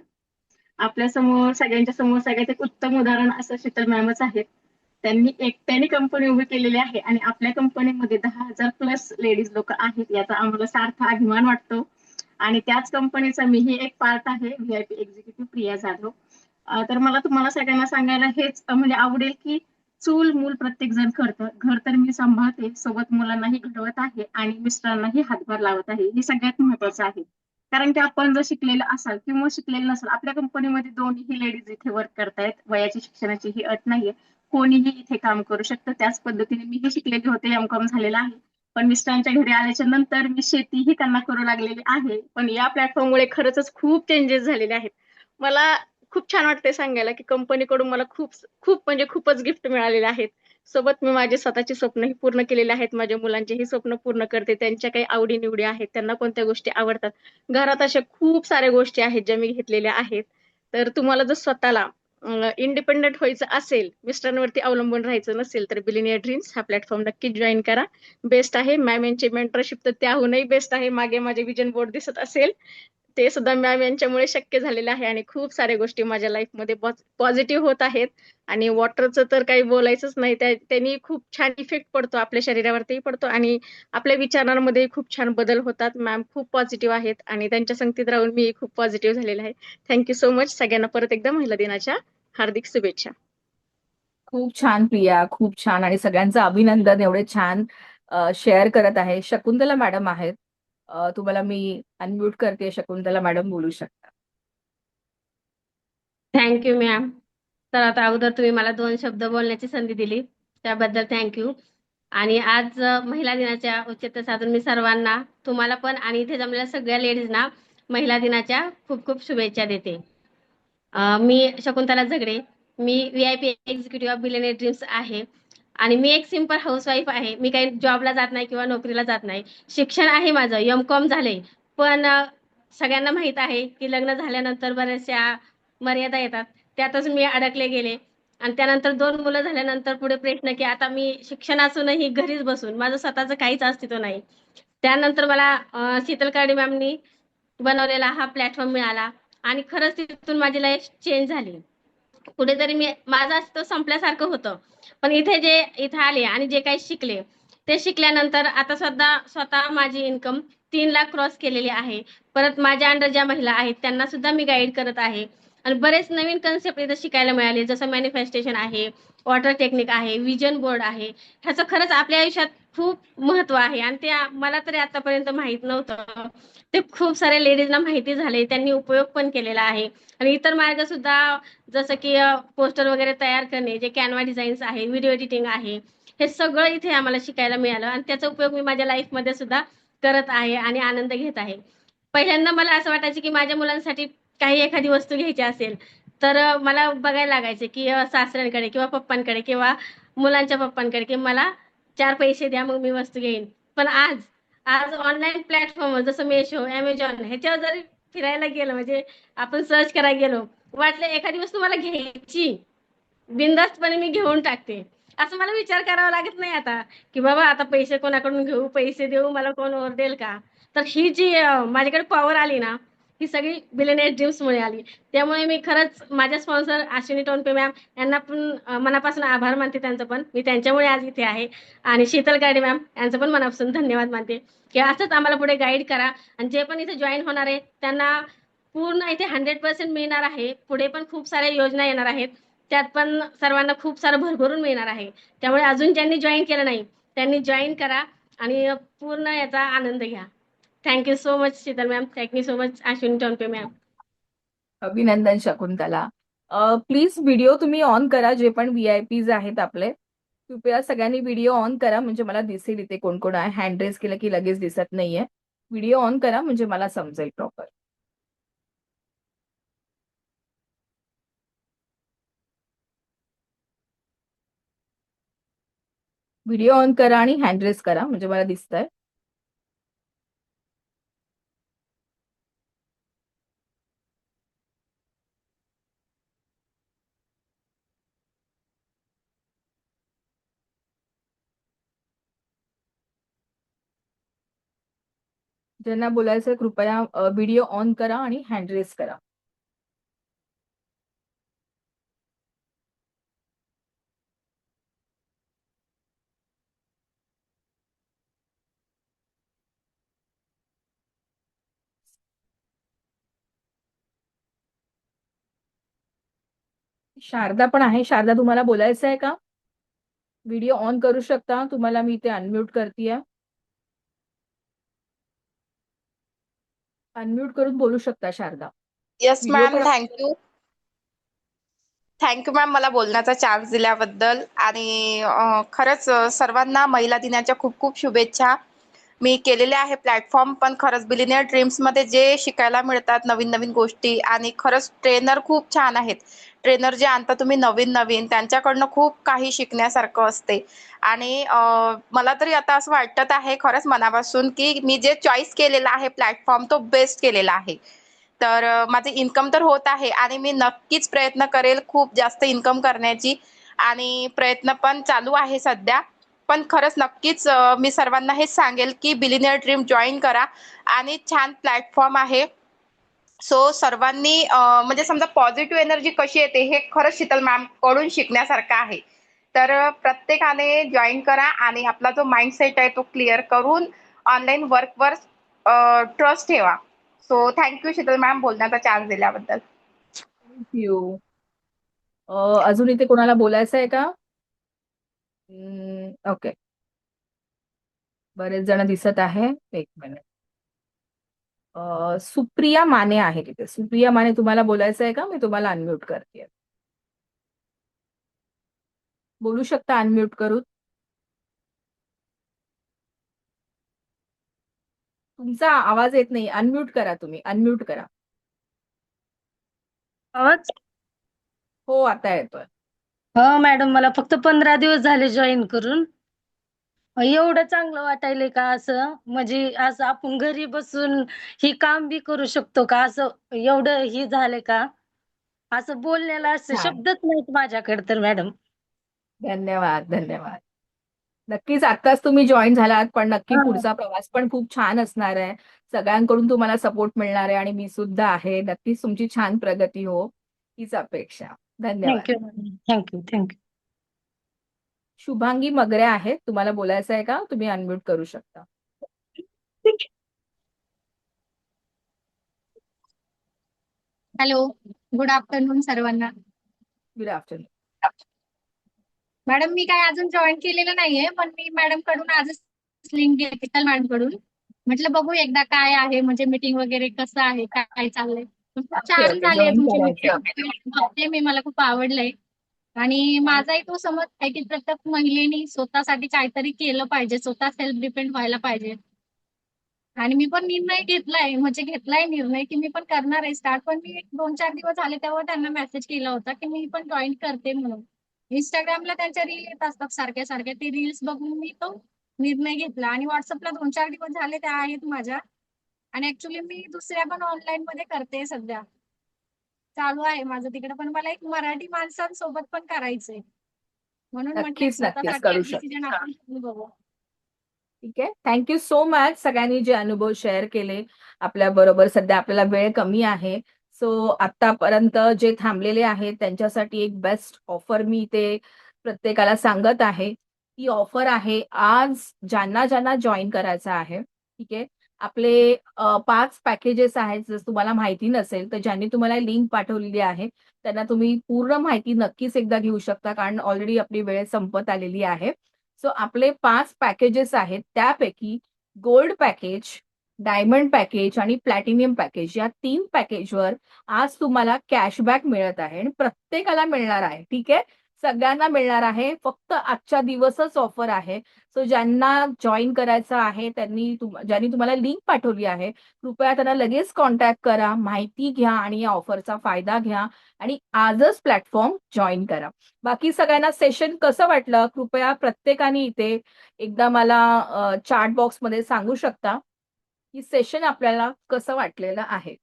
आपल्या समोर सगळ्यांच्या समोर सगळ्यात एक उत्तम उदाहरण असं शीतल मॅमच आहेत. त्यांनी एकट्याने कंपनी उभी केलेली आहे आणि आपल्या कंपनीमध्ये 10,000 प्लस लेडीज लोक आहेत, याचा आम्हाला सार्थ अभिमान वाटतो. आणि त्याच कंपनीचा मीही एक पार्ट आहे, VIP एक्झिक्युटिव्ह प्रिया जाधव. तर मला तुम्हाला सगळ्यांना सांगायला हेच म्हणजे आवडेल की चूल मूल प्रत्येक जण करतं. घर तर मी सांभाळते, सोबत मुलांनाही घडवत आहे आणि मिस्टरांनाही हातभार लावत आहे. हे सगळ्यात महत्वाचं आहे. कारण की आपण जर शिकलेलं असाल किंवा शिकलेलं नसाल, आपल्या कंपनीमध्ये दोन्ही लेडीज इथे वर्क करतायत. वयाची शिक्षणाची ही अट नाहीये. कोणीही इथे काम करू शकतं. त्याच पद्धतीने मीही शिकलेली होते, M.Com झालेला आहे. पण मिस्टरांच्या घरी आल्याच्या नंतर मी शेतीही त्यांना करू लागलेली आहे. पण या प्लॅटफॉर्ममुळे खरंच खूप चेंजेस झालेले आहेत. मला खूप छान वाटतंय सांगायला की कंपनीकडून मला खूप खूप म्हणजे खूपच गिफ्ट मिळालेले आहेत. सोबत मी माझे स्वतःची स्वप्नही पूर्ण केलेले आहेत. माझ्या मुलांचेही स्वप्न पूर्ण करते. त्यांच्या काही आवडी-निवडी आहेत. त्यांना कोणत्या गोष्टी आवडतात. घरात अशा खूप साऱ्या गोष्टी आहेत ज्या मी घेतलेल्या आहेत. तर तुम्हाला जर स्वतःला इंडिपेंडंट व्हायचं असेल, मिस्टरांवरती अवलंबून राहायचं नसेल, तर बिलिनियर ड्रीम्स हा प्लॅटफॉर्म नक्कीच जॉईन करा. बेस्ट आहे. मॅम यांची मेंटरशिप तर त्याहूनही बेस्ट आहे. मागे माझे विजन बोर्ड दिसत असेल, ते सुद्धा मॅम यांच्यामुळे शक्य झालेलं आहे आणि खूप साऱ्या गोष्टी माझ्या लाईफमध्ये पॉझिटिव्ह होत आहेत. आणि वॉटरचं तर काही बोलायचंच नाही. त्यांनी खूप छान इफेक्ट पडतो, आपल्या शरीरावरतीही पडतो आणि आपल्या विचारांमध्ये खूप छान बदल होतात. मॅम खूप पॉझिटिव्ह आहेत आणि त्यांच्या संगतीत राहून मी खूप पॉझिटिव्ह झालेले आहे. Thank you so much. सगळ्यांना परत एकदा महिला दिनाच्या हार्दिक शुभेच्छा. खूप छान प्रिया, खूप छान. आणि सगळ्यांचं अभिनंदन, एवढे छान शेअर करत आहे. शकुंतला मॅडम आहेत, तुम्हाला मी अनम्यूट करते. शकुंतला मॅडम, बोलू शकता. Thank you ma'am. तर आता अगोदर तुम्ही मला 2 शब्द बोलण्याची संधी दिली, त्याबद्दल थँक्यू. आणि आज महिला दिनाच्या औचित्य साधून मी सर्वांना, तुम्हाला पण आणि इथे जमलेल्या सगळ्या लेडीजना महिला दिनाच्या खूप खूप शुभेच्छा देते. मी शकुंतला झगडे. मी VIP executive of billionaire dreams आहे आणि मी एक सिंपल हाऊसवाईफ आहे. मी काही जॉबला जात नाही किंवा नोकरीला जात नाही. शिक्षण आहे माझं, M.Com झालंय. पण सगळ्यांना माहित आहे की लग्न झाल्यानंतर बऱ्याचशा मर्यादा येतात. त्यातच मी अडकले गेले आणि त्यानंतर 2 मुलं झाल्यानंतर पुढे प्रश्न की आता मी शिक्षण असूनही घरीच बसून माझं स्वतःचं काहीच अस्तित्व नाही. त्यानंतर मला शीतल कार्डे मॅमनी बनवलेला हा प्लॅटफॉर्म मिळाला आणि खरंच तिथून माझी लाईफ चेंज झाली. कुठेतरी माझं अस्तित्व संपल्यासारखं होतं. पण इथे आले आणि जे काही शिकले, ते शिकल्यानंतर आता स्वतः माझी इन्कम 3 लाख क्रॉस केलेली आहे. परत माझ्या अंडर ज्या महिला आहेत त्यांना सुद्धा मी गाईड करत आहे आणि बरेच नवीन कन्सेप्ट इथं शिकायला मिळाले, जसं मॅनिफेस्टेशन आहे, वॉटर टेक्निक आहे, विजन बोर्ड आहे. ह्याचा खरंच आपल्या आयुष्यात खूप महत्व आहे आणि ते मला तरी आतापर्यंत माहित नव्हतं. ते खूप साऱ्या लेडीजना माहिती झाले, त्यांनी उपयोग पण केलेला आहे आणि इतर मार्ग सुद्धा जसं की पोस्टर वगैरे तयार करणे, जे कॅनव्हा डिझाईन्स आहे, व्हिडिओ एडिटिंग आहे, हे सगळं इथे आम्हाला शिकायला मिळालं आणि त्याचा उपयोग मी माझ्या लाईफमध्ये सुद्धा करत आहे आणि आनंद घेत आहे. पहिल्यांदा मला असं वाटायचं की माझ्या मुलांसाठी काही एखादी वस्तू घ्यायची असेल, तर मला बघायला लागायचे की सासऱ्यांकडे किंवा पप्पांकडे किंवा मुलांच्या पप्पांकडे की मला 4 पैसे द्या मग मी वस्तू घेईन. पण आज आज ऑनलाईन प्लॅटफॉर्मवर जसं Meesho, Amazon ह्याच्यावर जरी फिरायला गेलं म्हणजे आपण सर्च करायला गेलो, वाटलं एखादी वस्तू मला घ्यायची, बिनधास्तपणे मी घेऊन टाकते. असं मला विचार करावा लागत नाही आता, की बाबा आता पैसे कोणाकडून घेऊ, पैसे देऊ, मला कोण ओरडेल का? तर ही जी माझ्याकडे पॉवर आली ना, ही सगळी बिलियनियर ड्रीम्समुळे आली. त्यामुळे मी खरंच माझ्या स्पॉन्सर अश्विनी टोनपे मॅम यांना पण मनापासून आभार मानते त्यांचं पण. मी त्यांच्यामुळे आज इथे आहे आणि शीतल गाडे मॅम यांचं पण मनापासून धन्यवाद मानते, की असंच आम्हाला पुढे गाईड करा आणि जे पण इथे जॉइन होणार आहे त्यांना पूर्ण इथे 100% मिळणार आहे. पुढे पण खूप साऱ्या योजना येणार आहेत. त्यात पण सर्वांना खूप सारं भरभरून मिळणार आहे. त्यामुळे अजून ज्यांनी जॉइन केलं नाही, त्यांनी जॉइन करा आणि पूर्ण याचा आनंद घ्या. Thank you so much Sheetal ma'am. Thank you so much Ashwini Tonpe ma'am. अभिनंदन शकुंतला. प्लीज व्हिडिओ तुम्ही ऑन करा, जे पण VIPs आहेत आपले. कृपया सगळ्यांनी व्हिडिओ ऑन करा, म्हणजे मला दिसेल इथे कोण कोण आहे. हँड रेस केलं की लगेच दिसत नाहीये. व्हिडिओ ऑन करा म्हणजे मला समजेल प्रॉपर. व्हिडिओ ऑन करा आणि हँड रेस करा म्हणजे मला दिसतंय. ज्यांना बोलायचं कृपया व्हिडिओ ऑन करा आणि हँड रेस करा. शारदा पण आहे. शारदा, तुम्हाला बोलायचं आहे का? व्हिडिओ ऑन करू शकता. तुम्हाला मी इथे अनम्यूट करतेय. अनम्यूट करून बोलू शकता शारदा. येस व्हिडिओ मॅम, पण थँक्यू. थँक्यू मॅम, मला बोलण्याचा चान्स दिल्याबद्दल. आणि खरंच सर्वांना महिला दिनाच्या खूप खूप शुभेच्छा. मी केलेले आहे प्लॅटफॉर्म, पण खरंच बिलिनियर ड्रीम्समध्ये जे शिकायला मिळतात नवीन नवीन गोष्टी, आणि खरंच ट्रेनर खूप छान आहेत. ट्रेनर जे आणता तुम्ही नवीन नवीन, त्यांच्याकडनं खूप काही शिकण्यासारखं असते. आणि मला तरी आता असं वाटत आहे खरंच मनापासून की मी जे चॉईस केलेला आहे प्लॅटफॉर्म तो बेस्ट केलेला आहे. तर माझे इन्कम तर होत आहे आणि मी नक्कीच प्रयत्न करेल खूप जास्त इन्कम करण्याची, आणि प्रयत्न पण चालू आहे सध्या. पण खरंच नक्कीच मी सर्वांना हेच सांगेल की बिलिनियर ड्रीम जॉईन करा, आणि छान प्लॅटफॉर्म आहे. सो सर्वांनी म्हणजे समजा पॉझिटिव्ह एनर्जी कशी येते हे खरंच शीतल मॅम कडून शिकण्यासारखं आहे. तर प्रत्येकाने जॉईन करा आणि आपला जो माइंडसेट आहे तो क्लिअर करून ऑनलाईन वर्कवर ट्रस्ट ठेवा. सो थँक्यू शीतल मॅम बोलण्याचा चान्स दिल्याबद्दल. थँक्यू. अजून इथे कोणाला बोलायचं आहे का? ओके. बरेच जण दिसत आहे. एक मिनिट. सुप्रिया माने आहे तिथे. सुप्रिया माने, तुम्हाला बोलायचं आहे का? मी तुम्हाला अनम्यूट करते. बोलू शकता अनम्यूट करून. तुमचा आवाज येत नाही. अनम्यूट करा तुम्ही. अनम्यूट करा. आवाज. हो, आता येतोय. हो मॅडम, मला फक्त 15 दिवस झाले जॉईन करून. एवढं चांगलं वाटायलंय का असं, म्हणजे असं आपण घरी बसून ही काम बी करू शकतो का, असं एवढं ही झालंय का, असं बोलण्याला असं छान. शब्दच नाहीत माझ्याकडे तर मॅडम. धन्यवाद, धन्यवाद. नक्कीच आत्ताच तुम्ही जॉईन झालात, पण नक्की हा. पुढचा प्रवास पण खूप छान असणार आहे. सगळ्यांकडून तुम्हाला सपोर्ट मिळणार आहे आणि मी सुद्धा आहे. नक्कीच तुमची छान प्रगती हो, हीच अपेक्षा. धन्यवाद. Thank you madam. Thank you thank you. Shubhangi Magre आहे. तुम्हाला बोलायचं आहे का? तुम्ही अनम्यूट करू शकता. हॅलो, गुड आफ्टरनून सर्वांना. Good afternoon. मॅडम, मी काय अजून जॉईन केलेलं नाहीये, पण मी मॅडम कडून आजच लिंक घेतली मॅडम कडून. म्हटलं बघू एकदा काय आहे, म्हणजे मीटिंग वगैरे कसं आहे, काय चाललंय. पण खूप ओके छान ओके, झाली जॉईन तुमची करायचं. मीटिंग. बघते मी, मला खूप आवडलंय. आणि माझाही तो समज आहे की प्रत्येक महिलेने स्वतःसाठी काहीतरी केलं पाहिजे, स्वतः सेल्फ डिपेंड व्हायला पाहिजे. आणि मी पण निर्णय घेतलाय, म्हणजे घेतलाय निर्णय की मी पण करणार आहे स्टार्ट. पण मी 2-4 दिवस झाले तेव्हा त्यांना मेसेज केला होता की मी पण जॉईन करते म्हणून. इंस्टाग्रामला त्यांच्या रील येत असतात सारख्या सारख्या, ते रील्स बघून मी तो निर्णय घेतला. आणि व्हॉट्सअपला 2-4 दिवस झाले त्या आहेत माझ्या. आणि ऍक्च्युली मी दुसऱ्या पण ऑनलाईन मध्ये करते सध्या, चालू आहे माझं तिकडे. पण मला एक मराठी माणसांसोबत पण करायचंय, म्हणून म्हटलं एक नक्कीच नक्कीच स्वतःसाठी करू एक डिसिजन शकता. आपण घेऊन बघू. ठीक आहे. थँक्यू सो मच सगळ्यांनी जे अनुभव शेअर केले आपल्या बरोबर. सध्या आपल्याला वेळ कमी आहे. सो आतापर्यंत जे थांबलेले आहेत त्यांच्यासाठी एक बेस्ट ऑफर मी इथे प्रत्येकाला सांगत आहे. ती ऑफर आहे आज ज्यांना ज्यांना जॉईन करायचं आहे. ठीक आहे. आपले 5 पॅकेजेस आहेत. जर तुम्हाला माहिती नसेल तर ज्यांनी तुम्हाला लिंक पाठवलेली आहे त्यांना तुम्ही पूर्ण माहिती नक्कीच एकदा घेऊ शकता, कारण ऑलरेडी आपली वेळ संपत आलेली आहे. सो आपले 5 पॅकेजेस आहेत. त्यापैकी गोल्ड पॅकेज, डायमंड पॅकेज आणि प्लॅटिनियम पॅकेज या 3 पॅकेजवर आज तुम्हाला कॅशबॅक मिळत आहे आणि प्रत्येकाला मिळणार आहे. ठीक आहे. सगळ्यांना मिळणार आहे. फक्त आजच्या दिवसच ऑफर आहे. सो ज्यांना जॉईन करायचं आहे ज्यांनी तुम्हाला लिंक पाठवली आहे, कृपया त्यांना लगेच कॉन्टॅक्ट करा, माहिती घ्या आणि या ऑफरचा फायदा घ्या आणि आजच प्लॅटफॉर्म जॉईन करा. बाकी सगळ्यांना सेशन कसं वाटलं कृपया प्रत्येकाने इथे एकदा मला चॅट बॉक्समध्ये सांगू शकता की सेशन आपल्याला कसं वाटलेलं आहे.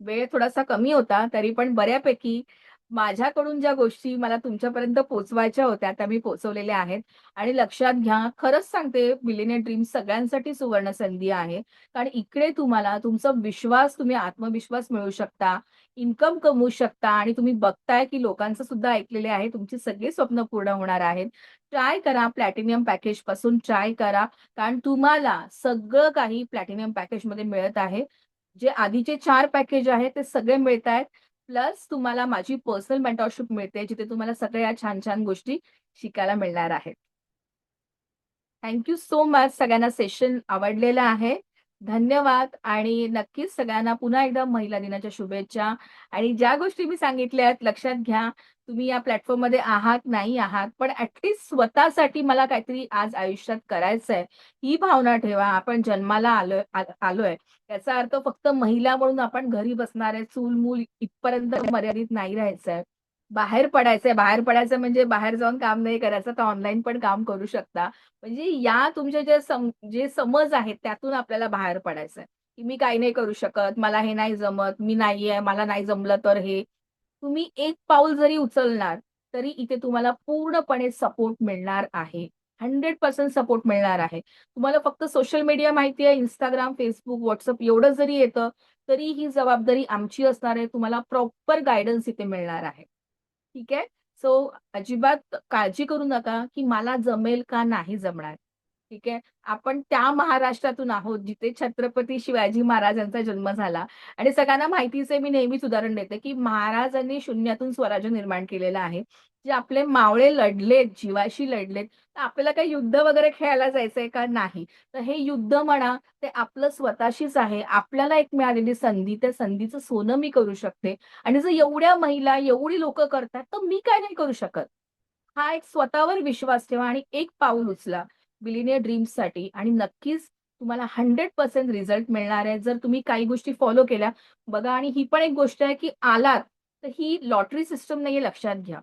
वेळ थोडासा कमी होता तरी पण बऱ्यापैकी माझ्याकडून ज्या गोष्टी मला तुमच्यापर्यंत पोहोचवायच्या होत्या त्या मी पोहोचवलेल्या आहेत. आणि लक्षात घ्या, खरंच सांगते, बिलियनियर ड्रीम्स सगळ्यांसाठी सुवर्ण संधी आहे. कारण इकडे तुम्हाला तुमचा विश्वास, तुम्ही आत्मविश्वास मिळवू शकता, इन्कम कमवू शकता आणि तुम्ही बघताय की लोकांचं सुद्धा ऐकलेले आहे तुमची सगळी स्वप्न पूर्ण होणार आहेत. ट्राय करा, प्लॅटिनियम पॅकेज पासून ट्राय करा, कारण तुम्हाला सगळं काही प्लॅटिनियम पॅकेजमध्ये मिळत आहे. जे आधीचे 4 पॅकेज आहेत ते सगळे मिळतायत. प्लस तुम्हाला माझी पर्सनल मेंटॉरशिप मिळते, जिथे तुम्हाला सगळ्या छान छान गोष्टी शिकायला मिळणार आहेत. Thank you so much. सगळ्यांना सेशन आवडलेलं आहे. धन्यवाद आणि नक्कीच सगळ्यांना पुन्हा एकदा महिला दिनाच्या शुभेच्छा. आणि ज्या गोष्टी मी सांगितल्या आहेत लक्षात घ्या, तुम्ही या प्लॅटफॉर्ममध्ये आहात, नाही आहात, पण ॲटलीस्ट स्वतःसाठी मला काहीतरी आज आयुष्यात करायचंय, ही भावना ठेवा. आपण जन्माला आलोय याचा अर्थ फक्त महिला म्हणून आपण घरी बसणार आहे, चूल-मूल इथपर्यंत मर्यादित नाही राहायचंय. बाहेर पडायचंय. बाहेर पडायचं म्हणजे बाहेर जाऊन काम नाही करायचं, तर ऑनलाईन पण काम करू शकता. म्हणजे या तुमचे जे समज आहेत त्यातून आपल्याला बाहेर पडायचंय, की मी काही नाही करू शकत, मला हे नाही जमत, मी नाहीये, मला नाही जमलं तर हे. तुम्ही एक पाऊल जरी उचलणार तरी इथे तुम्हाला पूर्णपणे सपोर्ट मिळणार आहे. 100% सपोर्ट मिळणार आहे. तुम्हाला फक्त सोशल मीडिया माहिती आहे, Instagram, Facebook, WhatsApp एवढं जरी येतं, तरी ही जबाबदारी आमची असणार आहे. तुम्हाला प्रॉपर गाईडन्स इथे मिळणार आहे. ठीक आहे. सो अजिबात काळजी करू नका, की मला जमेल का नाही जमणार. ठीक आहे. आपण त्या महाराष्ट्रातून आहोत जिथे छत्रपती शिवाजी महाराजांचा जन्म झाला. आणि सगळ्यांना माहितीच आहे, मी नेहमीच उदाहरण देते, की महाराजांनी शून्यातून स्वराज्य निर्माण केलेलं आहे. जे आपले मावळे लढलेत, जीवाशी लढलेत, तर आपल्याला काही युद्ध वगैरे खेळायला जायचंय का? नाही. तर हे युद्ध म्हणा, ते आपलं स्वतःशीच आहे. आपल्याला एक मिळालेली संधी, त्या संधीचं सोनं मी करू शकते. आणि जर एवढ्या महिला, एवढी लोकं करतात, तर मी काय नाही करू शकत? हा एक स्वतःवर विश्वास ठेवा आणि एक पाऊल उचला बिलिनियर ड्रीम्ससाठी आणि नक्कीच तुम्हाला 100% रिझल्ट मिळणार आहे जर तुम्ही काही गोष्टी फॉलो केल्या. बघा, आणि ही पण एक गोष्ट आहे, की आलात तर ही लॉटरी सिस्टम नाहीये, लक्षात घ्या.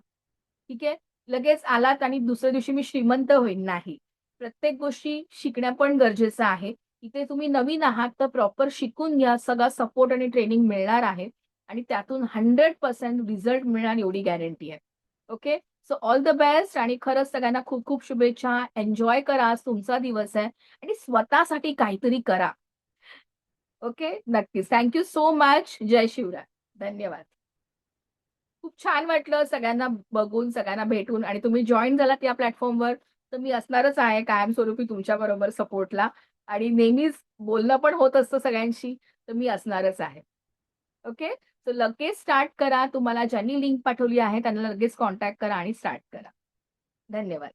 ठीक आहे. लगेच आलात आणि दुसऱ्या दिवशी मी श्रीमंत होईन, नाही. प्रत्येक गोष्टी शिकणं पण गरजेचं आहे. इथे तुम्ही नवीन आहात तर प्रॉपर शिकून घ्या. सगळा सपोर्ट आणि ट्रेनिंग मिळणार आहे आणि त्यातून 100% रिझल्ट मिळणार एवढी गॅरंटी आहे. Okay. So all the best आणि खरंच सगळ्यांना खूप खूप शुभेच्छा. एन्जॉय करा, आज तुमचा दिवस आहे आणि स्वतःसाठी काहीतरी करा. ओके. नक्कीच. Thank you so much. जय शिवराय. धन्यवाद. खूप छान वाटलं सगळ्यांना बघून, सगळ्यांना भेटून. आणि तुम्ही जॉईन झालात या प्लॅटफॉर्मवर तर मी असणारच आहे कायमस्वरूपी तुमच्या बरोबर सपोर्टला. आणि नेहमीच बोलणं पण होत असतं सगळ्यांशी, तर मी असणारच आहे. ओके. सो लगेच स्टार्ट करा. तुम्हाला ज्यांनी लिंक पाठवली आहे त्यांना लगेच कॉन्टॅक्ट करा आणि स्टार्ट करा. धन्यवाद.